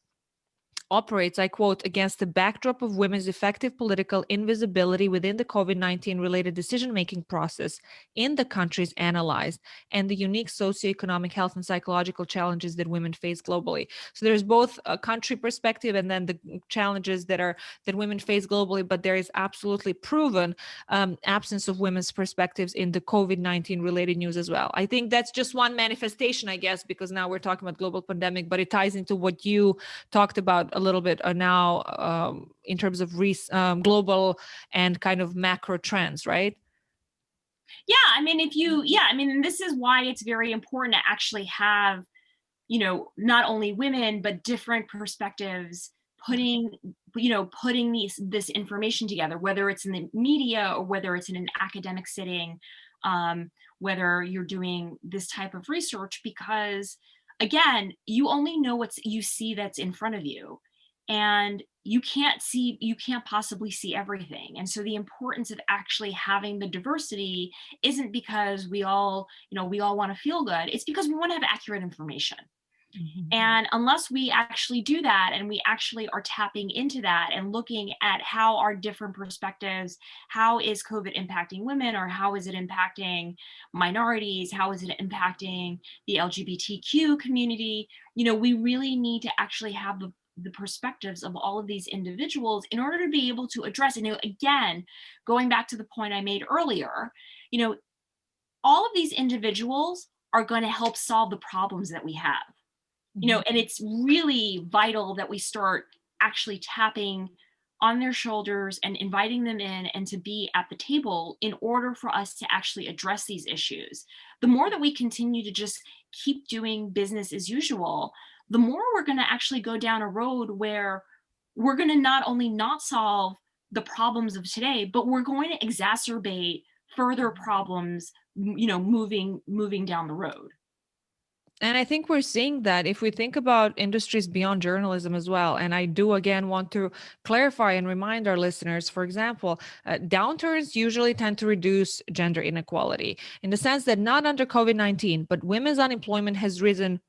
operates, I quote, against the backdrop of women's effective political invisibility within the COVID-19 related decision-making process in the countries analyzed and the unique socioeconomic, health, and psychological challenges that women face globally. So there's both a country perspective and then the challenges that women face globally, but there is absolutely proven absence of women's perspectives in the COVID-19 related news as well. I think that's just one manifestation, I guess, because now we're talking about global pandemic, but it ties into what you talked about a little bit now in terms of global and kind of macro trends, right? Yeah, I mean, this is why it's very important to actually have, not only women, but different perspectives putting this information together, whether it's in the media or whether it's in an academic setting, whether you're doing this type of research, because again, you only know what you see that's in front of you, and you can't possibly see everything. And so the importance of actually having the diversity isn't because we all want to feel good. It's because we want to have accurate information. Mm-hmm. And unless we actually do that, and we actually are tapping into that and looking at how our different perspectives, how is COVID impacting women, or how is it impacting minorities, how is it impacting the LGBTQ community, we really need to actually have the perspectives of all of these individuals in order to be able to address it. Again, going back to the point I made earlier, all of these individuals are going to help solve the problems that we have. And it's really vital that we start actually tapping on their shoulders and inviting them in and to be at the table in order for us to actually address these issues. The more that we continue to just keep doing business as usual, the more we're going to actually go down a road where we're going to not only not solve the problems of today, but we're going to exacerbate further problems, moving down the road. And I think we're seeing that if we think about industries beyond journalism as well. And I do, again, want to clarify and remind our listeners, for example, downturns usually tend to reduce gender inequality in the sense that not under COVID-19, but women's unemployment has risen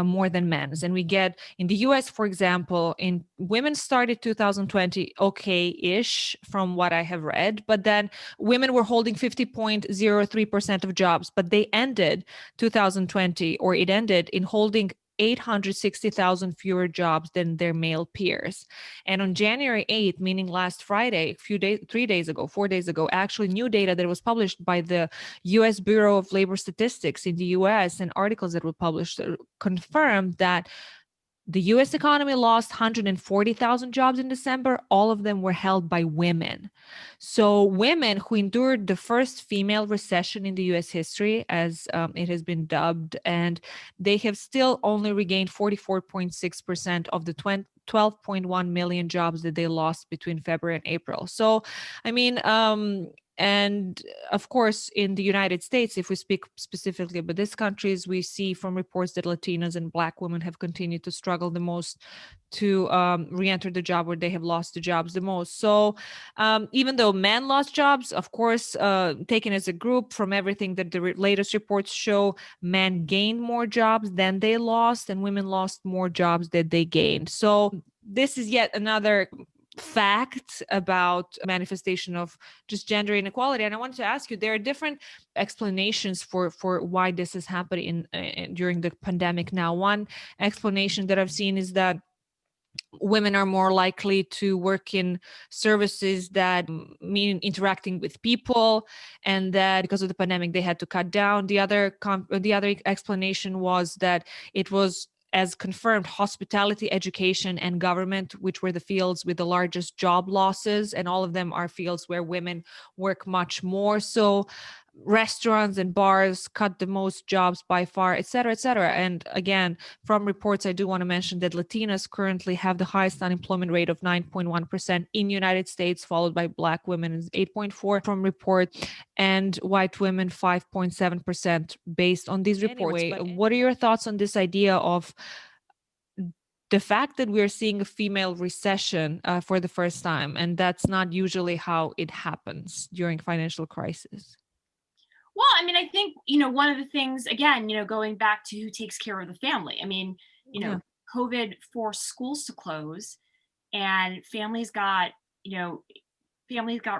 more than men's. And we get in the US, for example, in women started 2020 okay-ish from what I have read, but then women were holding 50.03% of jobs, but they ended 2020, or it ended in holding 860,000 fewer jobs than their male peers. And on January 8th, meaning last Friday, 4 days ago, actually new data that was published by the US Bureau of Labor Statistics in the US and articles that were published confirmed that the US economy lost 140,000 jobs in December. All of them were held by women. So women who endured the first female recession in the US history, as it has been dubbed, and they have still only regained 44.6% of the 12.1 million jobs that they lost between February and April. So, I mean, and of course, in the United States, if we speak specifically about these countries, we see from reports that Latinas and Black women have continued to struggle the most to re-enter the job, where they have lost the jobs the most. So even though men lost jobs, of course, taken as a group, from everything that the latest reports show, men gained more jobs than they lost, and women lost more jobs than they gained. So this is yet another fact about manifestation of just gender inequality. And I wanted to ask you, there are different explanations for why this is happening during the pandemic. Now, one explanation that I've seen is that women are more likely to work in services that mean interacting with people, and that because of the pandemic they had to cut down. The other explanation was that it was, as confirmed, hospitality, education, and government, which were the fields with the largest job losses, and all of them are fields where women work much more. So restaurants and bars cut the most jobs by far, et cetera, et cetera. And again, from reports, I do want to mention that Latinas currently have the highest unemployment rate of 9.1% in the United States, followed by Black women 8.4% from report, and white women 5.7% based on these reports. Anyway, what are your thoughts on this idea of the fact that we're seeing a female recession for the first time, and that's not usually how it happens during financial crisis? Well, I mean, I think, one of the things, again, going back to who takes care of the family. I mean, COVID forced schools to close. and families got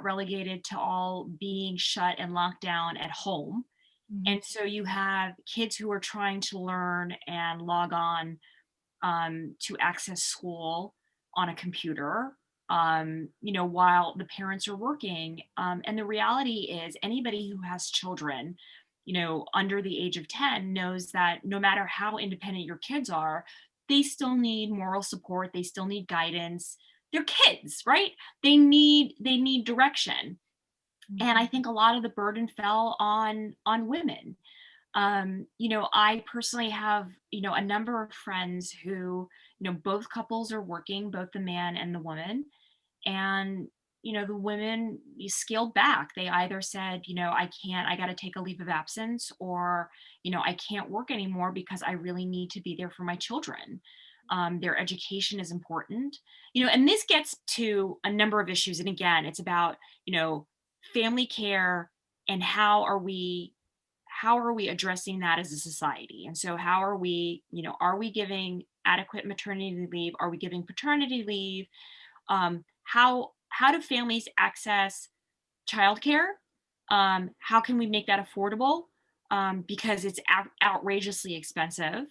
relegated to all being shut and locked down at home. And so you have kids who are trying to learn and log on to access school on a computer, while the parents are working. And the reality is, anybody who has children, under the age of 10 knows that no matter how independent your kids are, they still need moral support. They still need guidance. They're kids, right? They need direction. And I think a lot of the burden fell on women. I personally have, a number of friends who, both couples are working, both the man and the woman. And, the women scaled back. They either said, I got to take a leave of absence, or, I can't work anymore because I really need to be there for my children. Their education is important, and this gets to a number of issues. And again, it's about, family care, and how are we addressing that as a society? And so are we giving adequate maternity leave? Are we giving paternity leave? How do families access childcare? How can we make that affordable? Because it's outrageously expensive.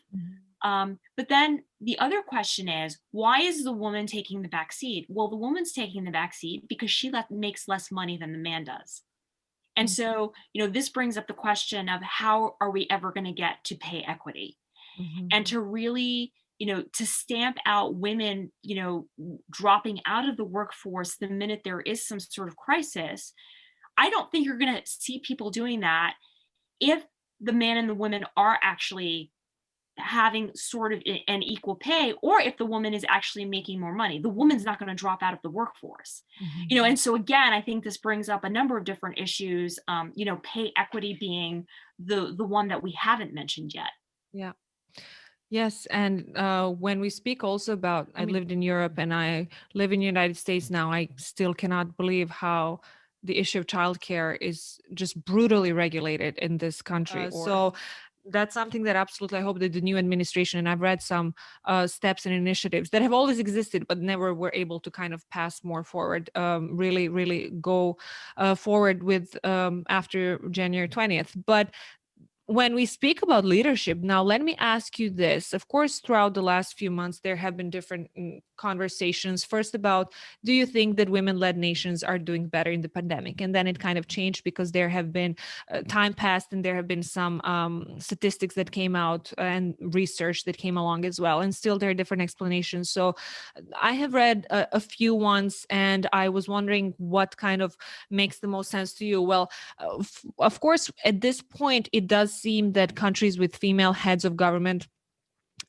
But then the other question is, why is the woman taking the back seat? Well, the woman's taking the back seat because she makes less money than the man does. And so, this brings up the question of, how are we ever going to get to pay equity? And to really, to stamp out women, dropping out of the workforce the minute there is some sort of crisis. I don't think you're going to see people doing that if the man and the women are actually having sort of an equal pay, or if the woman is actually making more money. The woman's not going to drop out of the workforce. And so again, I think this brings up a number of different issues, pay equity being the one that we haven't mentioned yet. Yeah. Yes. And when we speak also about, I lived in Europe and I live in the United States now, I still cannot believe how the issue of childcare is just brutally regulated in this country. So that's something that absolutely I hope that the new administration, and I've read some steps and initiatives that have always existed, but never were able to kind of pass more forward, really, really go forward with after January 20th. But when we speak about leadership, now let me ask you this. Of course, throughout the last few months, there have been different conversations. First about, do you think that women-led nations are doing better in the pandemic? And then it kind of changed because there have been time passed and there have been some statistics that came out and research that came along as well. And still there are different explanations. So I have read a few ones and I was wondering what kind of makes the most sense to you. Well, of course, at this point, it does seem that countries with female heads of government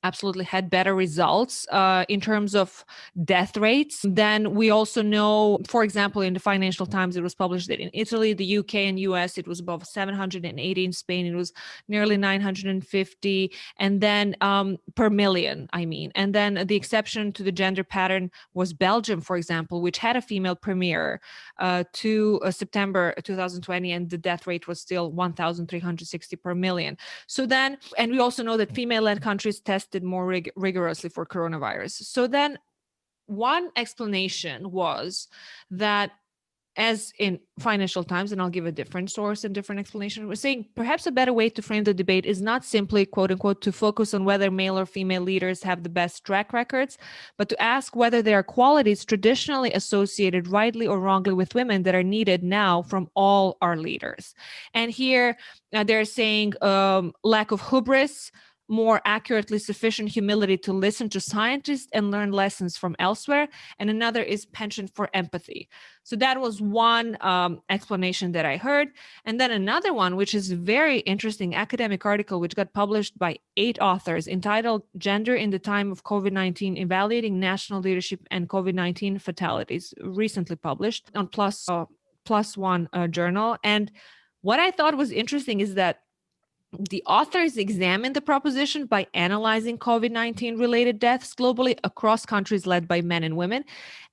absolutely had better results in terms of death rates. Then we also know, for example, in the Financial Times, it was published that in Italy, the UK and US, it was above 780. In Spain, it was nearly 950. And then per million, And then the exception to the gender pattern was Belgium, for example, which had a female premier to September 2020, and the death rate was still 1,360 per million. So then, and we also know that female-led countries tested more rigorously for coronavirus. So then one explanation was that, as in Financial Times, and I'll give a different source and different explanation, we're saying perhaps a better way to frame the debate is not simply, quote unquote, to focus on whether male or female leaders have the best track records, but to ask whether there are qualities traditionally associated, rightly or wrongly, with women that are needed now from all our leaders. And here they're saying lack of hubris, more accurately, sufficient humility to listen to scientists and learn lessons from elsewhere. And another is penchant for empathy. So that was one explanation that I heard. And then another one, which is a very interesting academic article, which got published by 8 authors, entitled Gender in the Time of COVID-19, Evaluating National Leadership and COVID-19 Fatalities, recently published on PLOS ONE journal. And what I thought was interesting is that the authors examined the proposition by analyzing COVID-19 related deaths globally across countries led by men and women.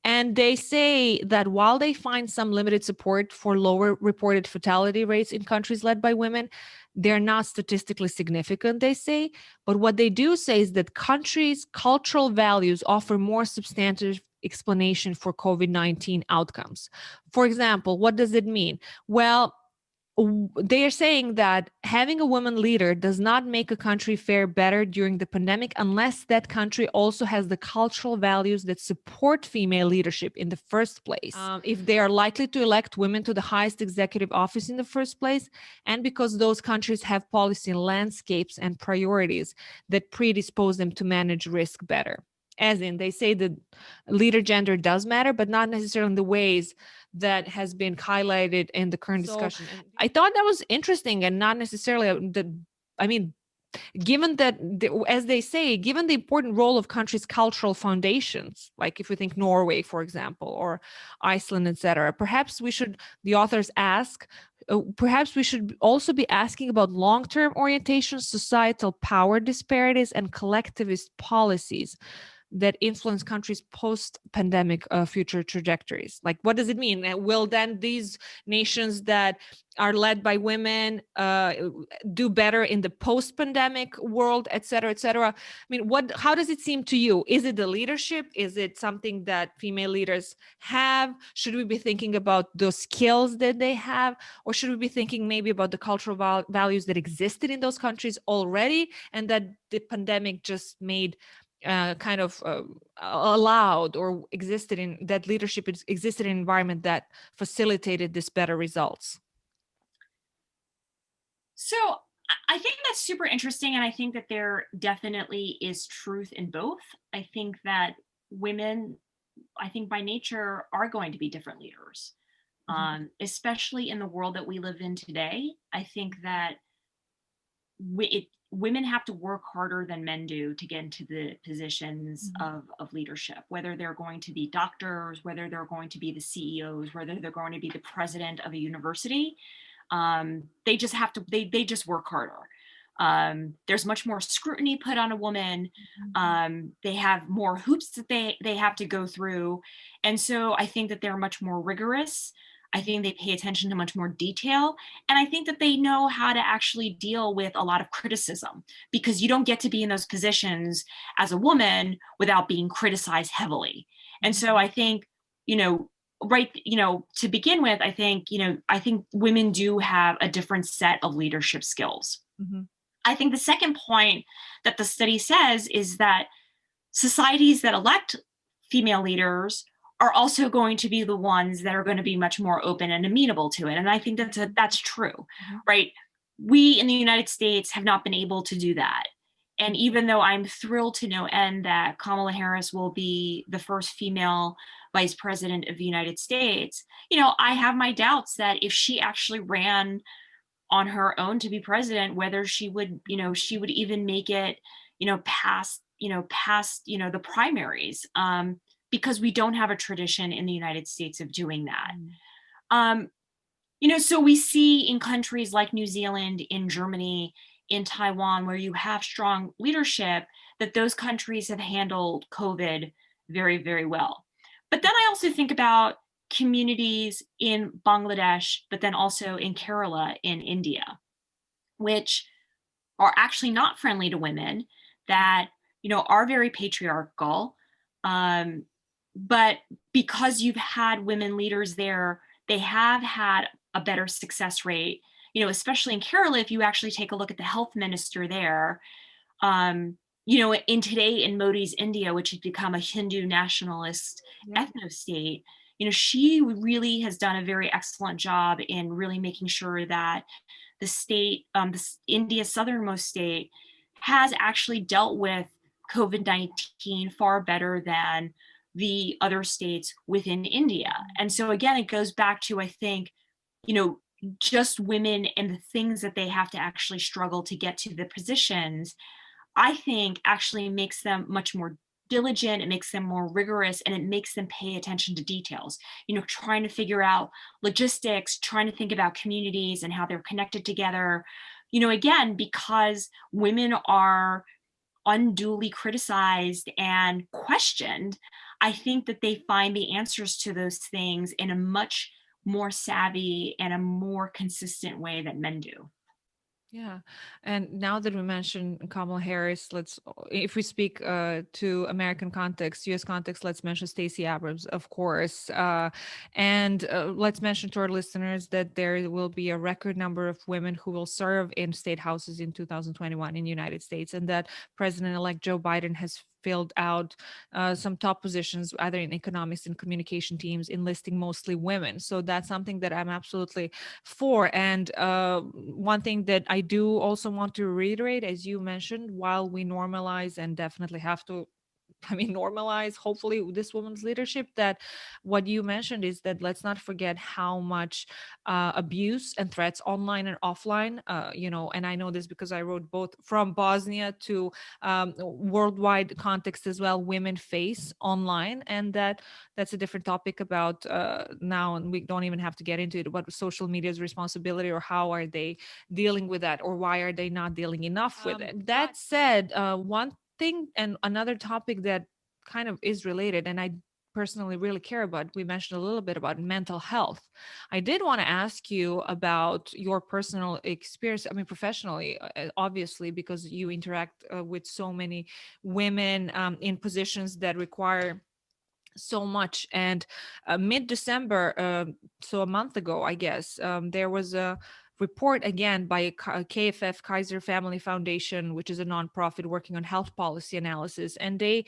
And they say that while they find some limited support for lower reported fatality rates in countries led by women, they're not statistically significant, they say. But what they do say is that countries' cultural values offer more substantive explanation for COVID-19 outcomes. For example, what does it mean? Well, they are saying that having a woman leader does not make a country fare better during the pandemic unless that country also has the cultural values that support female leadership in the first place. If they are likely to elect women to the highest executive office in the first place, and because those countries have policy landscapes and priorities that predispose them to manage risk better. As in, they say that leader gender does matter, but not necessarily in the ways that has been highlighted in the current discussion. And I thought that was interesting, and not necessarily given that, as they say, given the important role of countries' cultural foundations, like if we think Norway, for example, or Iceland, etc., perhaps we should, the authors ask, perhaps we should also be asking about long-term orientation, societal power disparities, and collectivist policies that influence countries' post-pandemic future trajectories. Like, what does it mean? Will then these nations that are led by women do better in the post-pandemic world, et cetera, et cetera? I mean, how does it seem to you? Is it the leadership? Is it something that female leaders have? Should we be thinking about those skills that they have? Or should we be thinking maybe about the cultural values that existed in those countries already, and that the pandemic just made allowed or existed in, that leadership existed in an environment that facilitated this better results? So I think that's super interesting. And I think that there definitely is truth in both. I think that women, I think by nature, are going to be different leaders, especially in the world that we live in today. I think that women have to work harder than men do to get into the positions of leadership, whether they're going to be doctors, whether they're going to be the CEOs, whether they're going to be the president of a university. They just have to, they just work harder. There's much more scrutiny put on a woman. They have more hoops that they have to go through. And so I think that they're much more rigorous. I think they pay attention to much more detail. And I think that they know how to actually deal with a lot of criticism, because you don't get to be in those positions as a woman without being criticized heavily. And so I think, to begin with, I think women do have a different set of leadership skills. I think the second point that the study says is that societies that elect female leaders are also going to be the ones that are going to be much more open and amenable to it. And I think that's true, right? We in the United States have not been able to do that. And even though I'm thrilled to no end that Kamala Harris will be the first female vice president of the United States, I have my doubts that if she actually ran on her own to be president, whether she would even make it, past the primaries. Because we don't have a tradition in the United States of doing that. So we see in countries like New Zealand, in Germany, in Taiwan, where you have strong leadership, that those countries have handled COVID very, very well. But then I also think about communities in Bangladesh, but then also in Kerala in India, which are actually not friendly to women, that, are very patriarchal. But because you've had women leaders there, they have had a better success rate, especially in Kerala. If you actually take a look at the health minister there, in Modi's India, which has become a Hindu nationalist ethno-state, she really has done a very excellent job in really making sure that the state, India's southernmost state, has actually dealt with COVID-19 far better than the other states within India. And so again, it goes back to, I think, just women and the things that they have to actually struggle to get to the positions, I think actually makes them much more diligent, it makes them more rigorous, and it makes them pay attention to details, trying to figure out logistics, trying to think about communities and how they're connected together, again, because women are unduly criticized and questioned. I think that they find the answers to those things in a much more savvy and a more consistent way that men do. Yeah. And now that we mentioned Kamala Harris, if we speak to American context, US context, let's mention Stacey Abrams, of course. And let's mention to our listeners that there will be a record number of women who will serve in state houses in 2021 in the United States, and that President elect Joe Biden has filled out some top positions, either in economics and communication teams, enlisting mostly women. So that's something that I'm absolutely for. And one thing that I do also want to reiterate, as you mentioned, while we normalize and definitely have to, I mean, normalize, hopefully, this woman's leadership, that what you mentioned is that let's not forget how much abuse and threats online and offline, and I know this because I wrote both from Bosnia to worldwide context as well, women face online. And that's a different topic about now, and we don't even have to get into it, what social media's responsibility or how are they dealing with that, or why are they not dealing enough with it. That said, one thing and another topic that kind of is related, and I personally really care about, we mentioned a little bit about mental health. I did want to ask you about your personal experience, I mean, professionally, obviously, because you interact with so many women in positions that require so much. And mid-December, so a month ago, I guess, there was a report again by KFF, Kaiser Family Foundation, which is a nonprofit working on health policy analysis, and they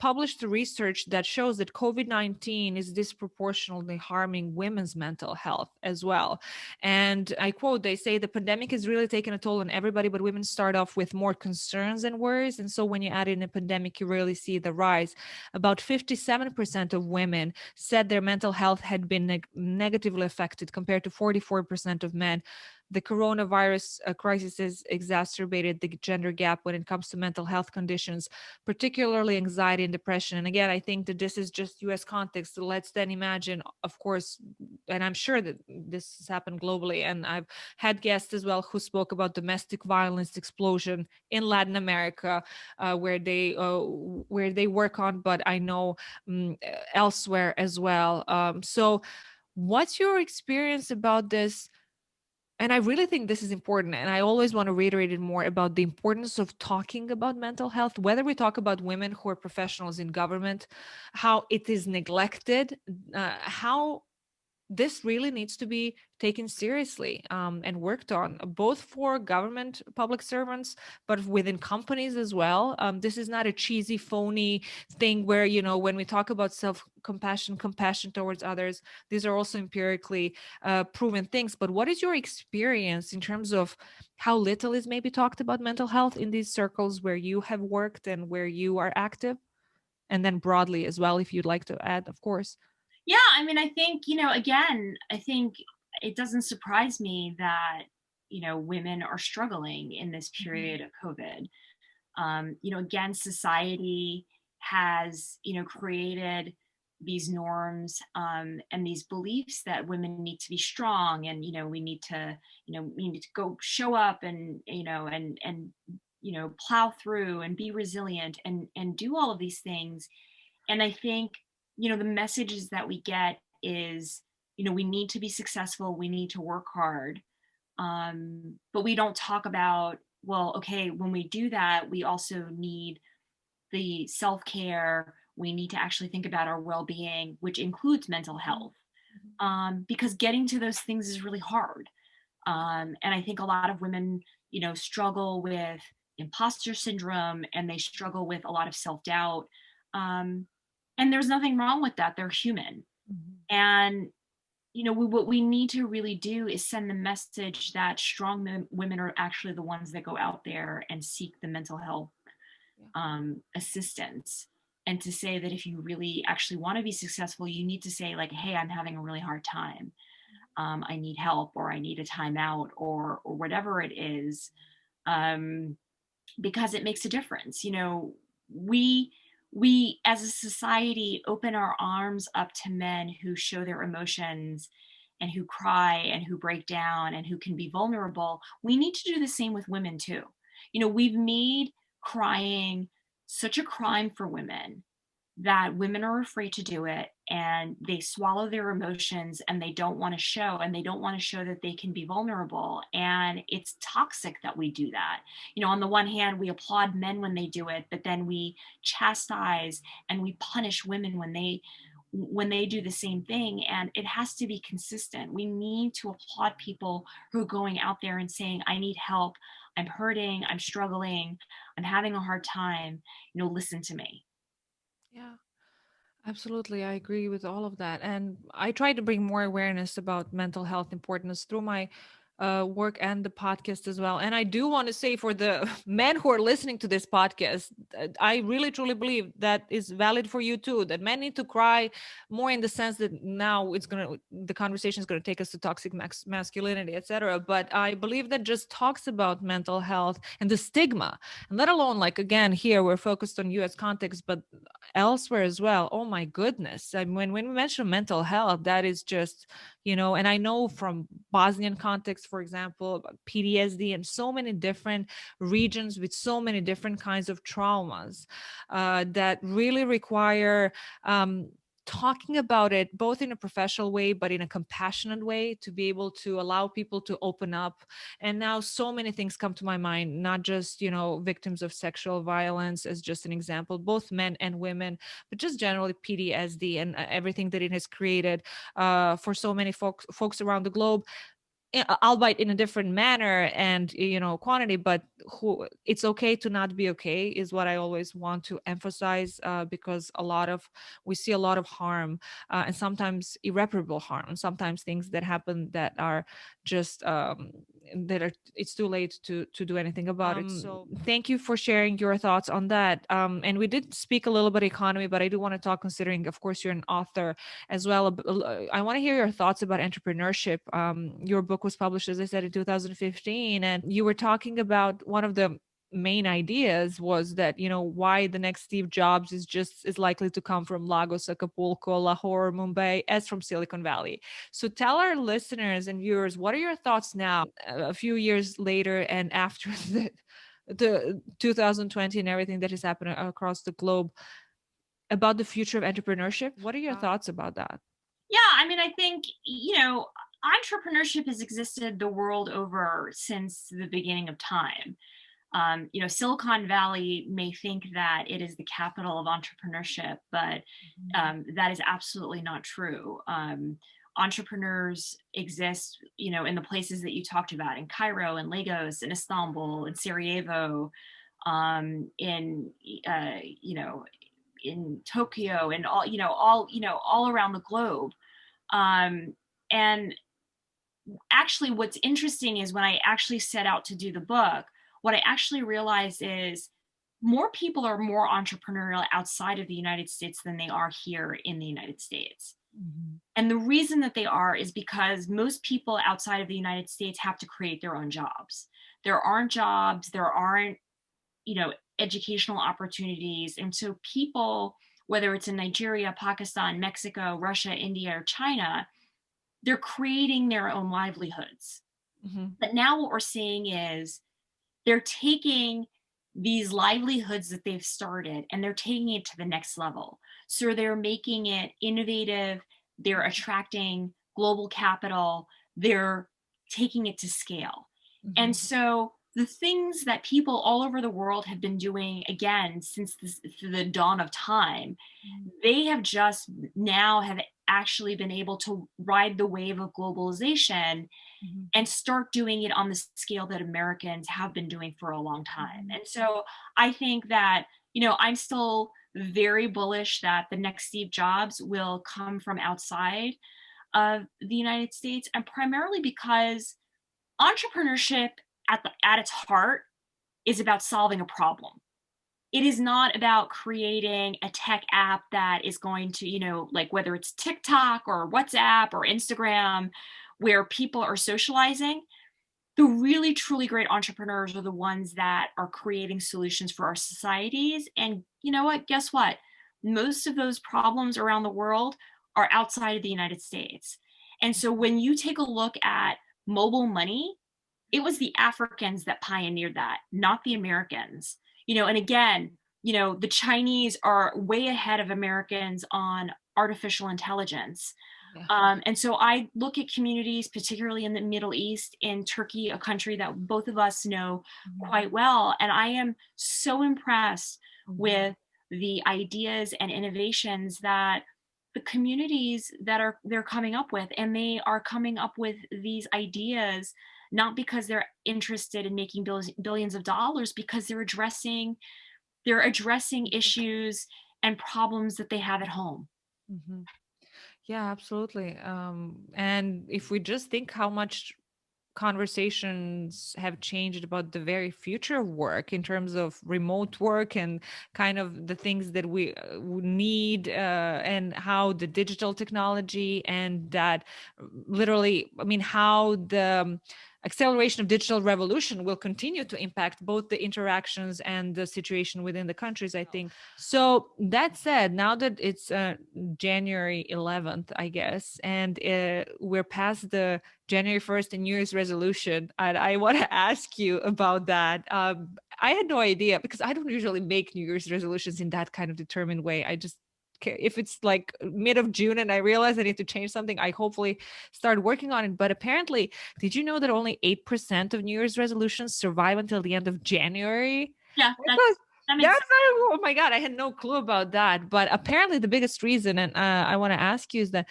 published research that shows that COVID-19 is disproportionately harming women's mental health as well. And I quote, they say the pandemic has really taken a toll on everybody, but women start off with more concerns and worries. And so when you add in a pandemic, you really see the rise. About 57% of women said their mental health had been negatively affected, compared to 44% of men. The coronavirus crisis has exacerbated the gender gap when it comes to mental health conditions, particularly anxiety and depression. And again, I think that this is just US context. So let's then imagine, of course, and I'm sure that this has happened globally. And I've had guests as well who spoke about domestic violence explosion in Latin America, where they work on, but I know elsewhere as well. So, what's your experience about this? And I really think this is important. And I always want to reiterate it more about the importance of talking about mental health, whether we talk about women who are professionals in government, how it is neglected, how this really needs to be taken seriously and worked on, both for government public servants, but within companies as well. This is not a cheesy, phony thing where, when we talk about self-compassion, compassion towards others, these are also empirically proven things. But what is your experience in terms of how little is maybe talked about mental health in these circles where you have worked and where you are active? And then broadly as well, if you'd like to add, of course. Yeah, I mean, I think, again, I think it doesn't surprise me that, women are struggling in this period of COVID. Again, society has, created these norms and these beliefs that women need to be strong, and we need to go show up and plow through and be resilient and do all of these things. And I think the messages that we get is we need to be successful, we need to work hard, but we don't talk about, well, okay, when we do that, we also need the self-care, we need to actually think about our well-being, which includes mental health, because getting to those things is really hard. And I think a lot of women struggle with imposter syndrome, and they struggle with a lot of self-doubt, and there's nothing wrong with that. They're human. And what we need to really do is send the message that strong women are actually the ones that go out there and seek the mental health assistance, and to say that if you really actually want to be successful, you need to say, like, hey, I'm having a really hard time, I need help, or I need a timeout, or whatever it is, because it makes a difference. We as a society open our arms up to men who show their emotions and who cry and who break down and who can be vulnerable. We need to do the same with women too. We've made crying such a crime for women that women are afraid to do it, and they swallow their emotions, and they don't want to show, and they don't want to show that they can be vulnerable. And it's toxic that we do that. On the one hand, we applaud men when they do it, but then we chastise and we punish women when they do the same thing. And it has to be consistent. We need to applaud people who are going out there and saying, I need help, I'm hurting, I'm struggling, I'm having a hard time, listen to me. Yeah. Absolutely, I agree with all of that. And I try to bring more awareness about mental health importance through my work and the podcast as well. And I do want to say for the men who are listening to this podcast, I really truly believe that is valid for you too, that men need to cry more in the sense that now the conversation is going to take us to toxic masculinity, etc. But I believe that just talks about mental health and the stigma, and let alone, like, again, here we're focused on US context, but elsewhere as well. Oh my goodness. I mean, when we mention mental health, that is just, and I know from Bosnian context, for example, about PTSD and so many different regions with so many different kinds of traumas that really require talking about it both in a professional way but in a compassionate way, to be able to allow people to open up. And now so many things come to my mind, not just victims of sexual violence as just an example, both men and women, but just generally PTSD and everything that it has created for so many folks around the globe, albeit in a different manner and quantity. But who it's okay to not be okay is what I always want to emphasize, because we see a lot of harm, and sometimes irreparable harm, and sometimes things that happen that are just that are it's too late to do anything about it. So thank you for sharing your thoughts on that. And we did speak a little bit economy, but I do want to talk, considering of course you're an author as well. I want to hear your thoughts about entrepreneurship. Your book was published, as I said, in 2015, and you were talking about one of the main ideas was that why the next Steve Jobs is likely to come from Lagos, Acapulco, Lahore, Mumbai as from Silicon Valley. So tell our listeners and viewers, what are your thoughts now, a few years later and after the 2020 and everything that has happened across the globe, about the future of entrepreneurship? What are your thoughts about that? Yeah, I mean, I think, entrepreneurship has existed the world over since the beginning of time. Silicon Valley may think that it is the capital of entrepreneurship, but that is absolutely not true. Entrepreneurs exist, in the places that you talked about, in Cairo, in Lagos, in Istanbul, in Sarajevo, in in Tokyo, and all around the globe. And actually, what's interesting is when I actually set out to do the book, what I actually realized is more people are more entrepreneurial outside of the United States than they are here in the United States. Mm-hmm. And the reason that they are is because most people outside of the United States have to create their own jobs. There aren't jobs, there aren't, educational opportunities. And so people, whether it's in Nigeria, Pakistan, Mexico, Russia, India, or China, they're creating their own livelihoods. Mm-hmm. But now what we're seeing is they're taking these livelihoods that they've started and they're taking it to the next level. So they're making it innovative, they're attracting global capital, they're taking it to scale. Mm-hmm. And so the things that people all over the world have been doing, again, since the dawn of time, they have just now have actually been able to ride the wave of globalization and start doing it on the scale that Americans have been doing for a long time. And so I think that, I'm still very bullish that the next Steve Jobs will come from outside of the United States, and primarily because entrepreneurship at its heart is about solving a problem. It is not about creating a tech app that is going to, like whether it's TikTok or WhatsApp or Instagram, where people are socializing. The really, truly great entrepreneurs are the ones that are creating solutions for our societies. And you know what? Guess what? Most of those problems around the world are outside of the United States. And so when you take a look at mobile money, it was the Africans that pioneered that, not the Americans. And again, the Chinese are way ahead of Americans on artificial intelligence. Yeah. And so I look at communities, particularly in the Middle East, in Turkey, a country that both of us know quite well. And I am so impressed with the ideas and innovations that the communities that they're coming up with. And they are coming up with these ideas not because they're interested in making billions of dollars, because they're addressing issues and problems that they have at home. Mhm. Yeah, absolutely. And if we just think how much conversations have changed about the very future of work in terms of remote work and kind of the things that we would need, and how the digital technology and that literally, I mean, how the acceleration of digital revolution will continue to impact both the interactions and the situation within the countries, I think. So that said, now that it's January 11th, I guess, and we're past the January 1st and New Year's resolution, and I want to ask you about that. I had no idea because I don't usually make New Year's resolutions in that kind of determined way. I just, if it's like mid of June and I realize I need to change something, I hopefully start working on it. But apparently, did you know that only 8% of New Year's resolutions survive until the end of January? Yeah, Because that makes that's sense. oh my god, I had no clue about that. But apparently, the biggest reason, and I want to ask you, is that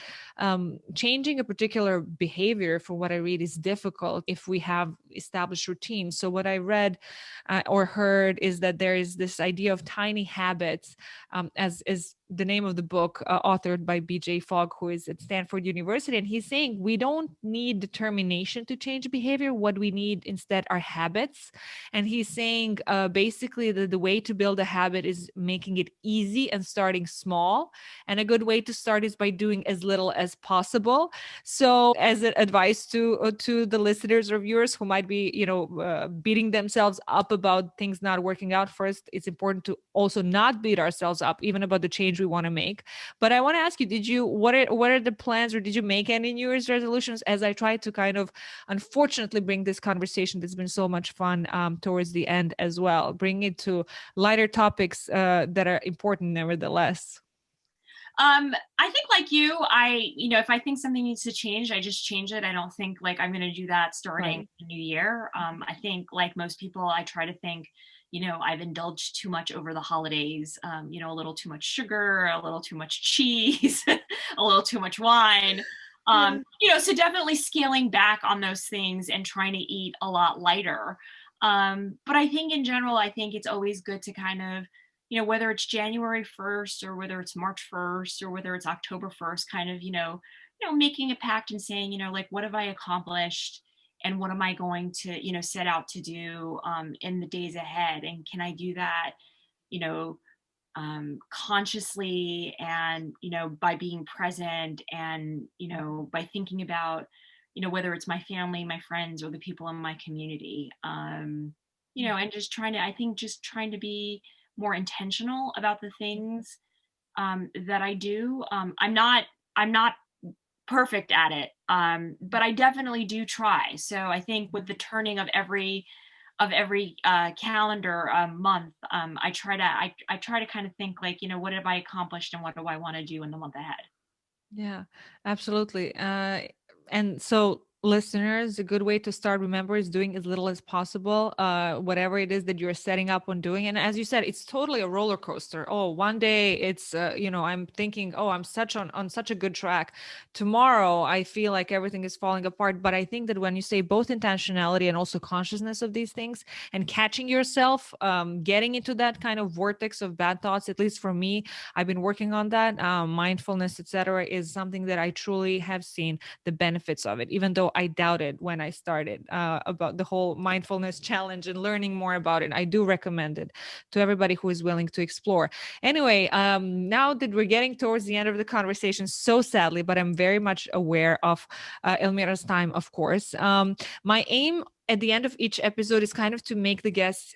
changing a particular behavior, from what I read, is difficult if we have established routines. So what I read or heard is that there is this idea of tiny habits, as is the name of the book, authored by BJ Fogg, who is at Stanford University. And he's saying we don't need determination to change behavior. What we need instead are habits. And he's saying basically that the way to build a habit is making it easy and starting small. And a good way to start is by doing as little as possible. So, as an advice to the listeners or viewers who might be, beating themselves up about things not working out, first, it's important to also not beat ourselves up, even about the change we want to make. But I want to ask you, what are the plans, or did you make any New Year's resolutions? As I try to kind of, unfortunately, bring this conversation that's been so much fun towards the end as well, bring it to lighter topics that are important nevertheless. I think like you, if I think something needs to change, I just change it. I don't think like I'm going to do that starting Right. the new year. I think like most people, I try to think, I've indulged too much over the holidays, a little too much sugar, a little too much cheese, a little too much wine. Yeah. So definitely scaling back on those things and trying to eat a lot lighter. But I think in general, I think it's always good to kind of, whether it's January 1st or whether it's March 1st or whether it's October 1st, kind of, making a pact and saying, like, what have I accomplished and what am I going to, set out to do in the days ahead? And can I do that, you know, consciously and, by being present and, by thinking about, whether it's my family, my friends, or the people in my community, and just trying to be more intentional about the things that I do. I'm not perfect at it, but I definitely do try. So I think with the turning of every calendar month, I try to kind of think like, what have I accomplished and what do I want to do in the month ahead. Yeah, absolutely. And so, listeners, a good way to start, remember, is doing as little as possible, whatever it is that you're setting up on doing. And as you said, it's totally a roller coaster. Oh, one day it's, I'm thinking, oh, I'm on such a good track. Tomorrow, I feel like everything is falling apart. But I think that when you say both intentionality and also consciousness of these things and catching yourself, getting into that kind of vortex of bad thoughts, at least for me, I've been working on that. Mindfulness, etc., is something that I truly have seen the benefits of it, even though I doubted when I started about the whole mindfulness challenge and learning more about it. I do recommend it to everybody who is willing to explore. Anyway, now that we're getting towards the end of the conversation, so sadly, but I'm very much aware of Elmira's time, of course. My aim at the end of each episode is kind of to make the guests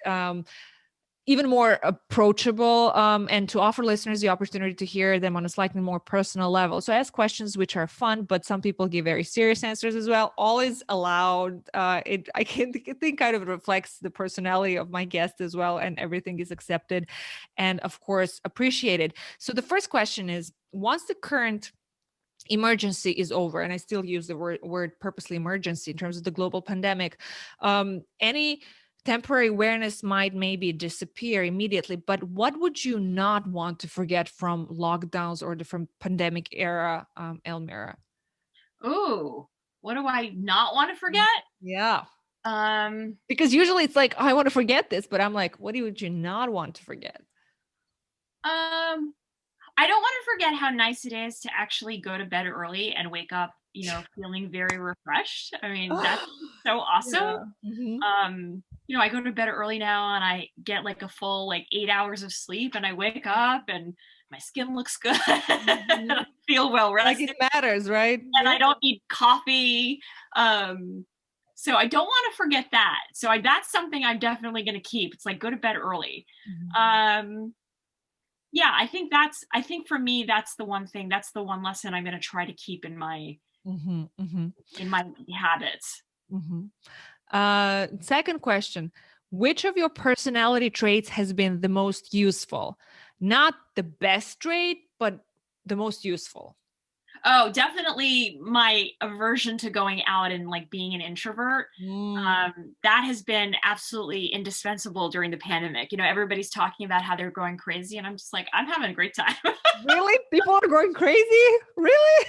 even more approachable, and to offer listeners the opportunity to hear them on a slightly more personal level. So I ask questions which are fun, but some people give very serious answers as well. Always allowed. I think kind of reflects the personality of my guest as well, and everything is accepted and of course appreciated. So the first question is, once the current emergency is over, and I still use the word purposely emergency in terms of the global pandemic, any temporary awareness might maybe disappear immediately, but what would you not want to forget from lockdowns or the from pandemic era, Elmira? Ooh, what do I not want to forget? Yeah, Um, because usually it's like, oh, I want to forget this, but I'm like, what would you not want to forget? um, I don't want to forget how nice it is to actually go to bed early and wake up, feeling very refreshed. I mean, that's so awesome. Yeah. Hmm. I go to bed early now and I get like a full like 8 hours of sleep and I wake up and my skin looks good. And Hmm. I feel well Like rested it matters, right? and I don't need coffee. Um, so I don't want to forget that. So that's something I'm definitely going to keep. It's like go to bed early. Mhm. Um, yeah, I think for me that's the one thing, that's the one lesson I'm going to try to keep in my Mhm, mhm, habits. mhm. Second question. Which of your personality traits has been the most useful? Not the best trait, but the most useful. Oh, definitely my aversion to going out and like being an introvert. Mm. That has been absolutely indispensable during the pandemic. Everybody's talking about how they're going crazy, and I'm just like, I'm having a great time. Really? People are going crazy? Really?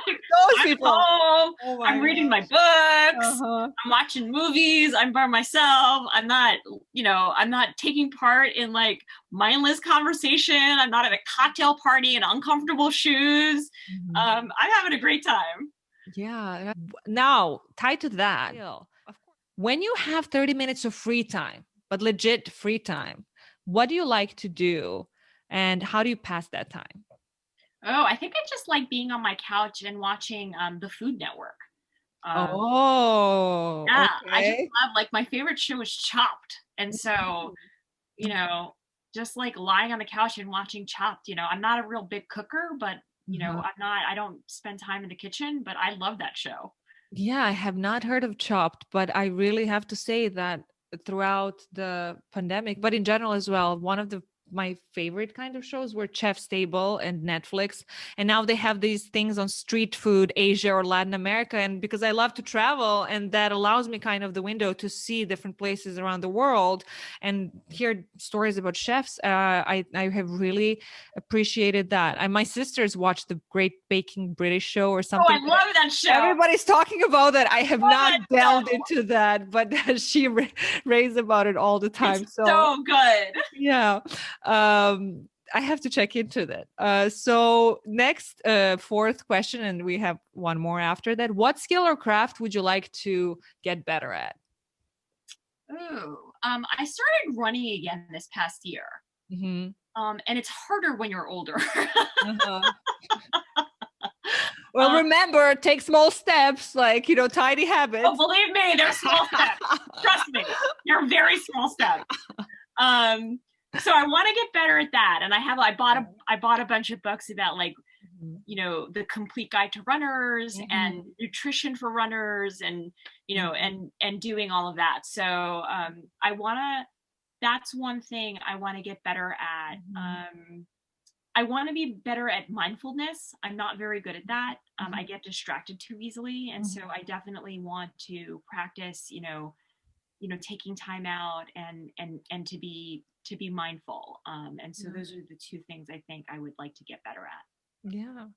Like, Those I'm people. home, Oh my I'm reading my gosh. books, Uh-huh. I'm watching movies, I'm by myself. I'm not taking part in like mindless conversation. I'm not at a cocktail party in uncomfortable shoes. Mhm. I'm having a great time. Yeah. Now, tied to that, when you have 30 minutes of free time, but legit free time, what do you like to do and how do you pass that time? Oh, I think I just like being on my couch and watching the Food Network. Um, Oh, yeah, I just okay. love, like, my favorite show is Chopped, and so, you know, just like lying on the couch and watching Chopped. I'm not a real big cooker, but Uh-huh. I don't spend time in the kitchen, but I love that show. Yeah, I have not heard of Chopped, but I really have to say that throughout the pandemic, but in general as well, one of the my favorite kind of shows were Chef's Table and Netflix. And now they have these things on street food, Asia or Latin America. And because I love to travel, and that allows me kind of the window to see different places around the world and hear stories about chefs, I have really appreciated that. And my sisters watched the Great Baking British Show or Oh, I something. love that show. Everybody's talking about that. I have Love not that delved show. into that, but she raves about it all the It's time. So so good. yeah, I have to check into that. So next, fourth question, and we have one more after that. What skill or craft would you like to get better at? Ooh, I started running again this past year. Hmm. And it's harder when you're older. Uh-huh. Well, um, remember, take small steps, like tiny oh, habits. believe me, they're small steps. Trust me, they're very small steps. Um, so I want to get better at that, and I bought a bunch of books about like Mhm. the complete guide to runners and Mhm. nutrition for runners, and Mhm. and doing all of that. So I want to. That's one thing I want to get better at. Mhm. I want to be better at mindfulness. I'm not very good at that. I Mhm. get distracted too easily, and so Mhm. I definitely want to practice. Taking time out and to be mindful. And so Yeah. those are the two things I think I would like to get better at. Yeah.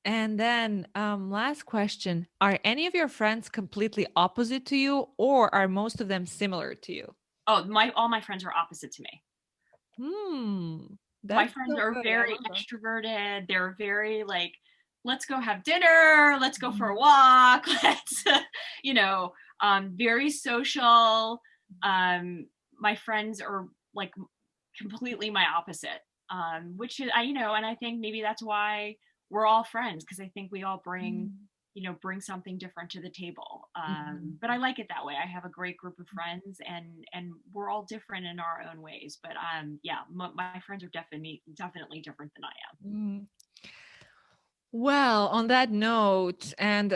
And then, last question. Are any of your friends completely opposite to you, or are most of them similar to you? Oh, my all my friends are opposite to me. Hmm. My That's friends so are good. I very love that. extroverted. They're very like, let's go have dinner, let's go for a Mhm. walk, let's you know, very social. My friends are like completely my opposite. Which is and I think maybe that's why we're all friends, because I think we all bring Mhm. bring something different to the table. But Mhm. I like it that way. I have a great group of friends, and we're all different in our own ways. But yeah, my friends are definitely different than I am. Mm. Well, on that note, and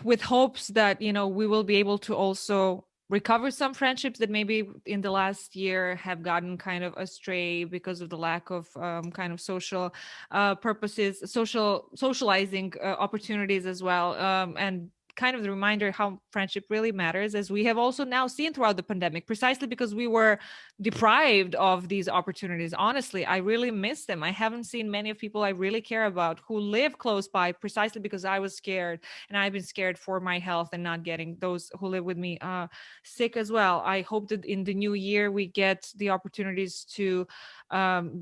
with hopes that we will be able to also recover some friendships that maybe in the last year have gotten kind of astray because of the lack of kind of social purposes, socializing opportunities as well, and kind of the reminder how friendship really matters, as we have also now seen throughout the pandemic, precisely because we were deprived of these opportunities. Honestly, I really miss them. I haven't seen many of people I really care about who live close by, precisely because I was scared, and I've been scared for my health and not getting those who live with me sick as well. I hope that in the new year we get the opportunities to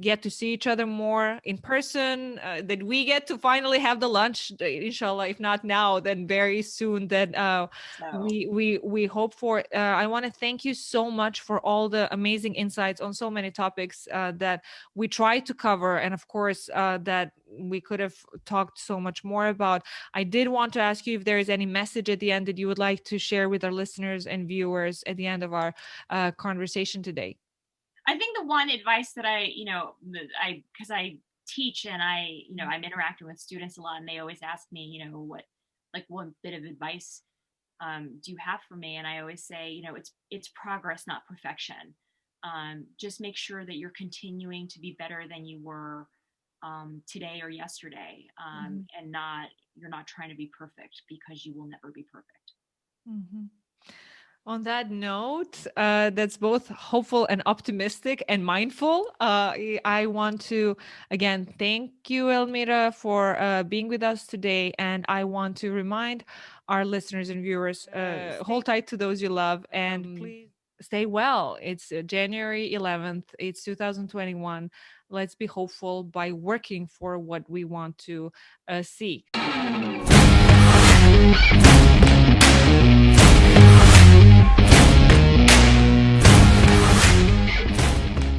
get to see each other more in person, that we get to finally have the lunch, inshallah, if not now, then very soon, that So we hope for. I want to thank you so much for all the amazing insights on so many topics that we tried to cover, and of course that we could have talked so much more about. I did want to ask you if there is any message at the end that you would like to share with our listeners and viewers at the end of our conversation today. I think the one advice that because I teach and I'm interacting with students a lot, and they always ask me, what bit of advice do you have for me? And I always say, it's progress, not perfection. Just make sure that you're continuing to be better than you were today or yesterday, Mhm. and you're not trying to be perfect, because you will never be perfect. Mhm. On that note, that's both hopeful and optimistic and mindful. I want to again thank you, Elmira, for being with us today. And I want to remind our listeners and viewers, hold tight to those you love, and please stay well. It's January 11th, it's 2021. Let's be hopeful by working for what we want to seek.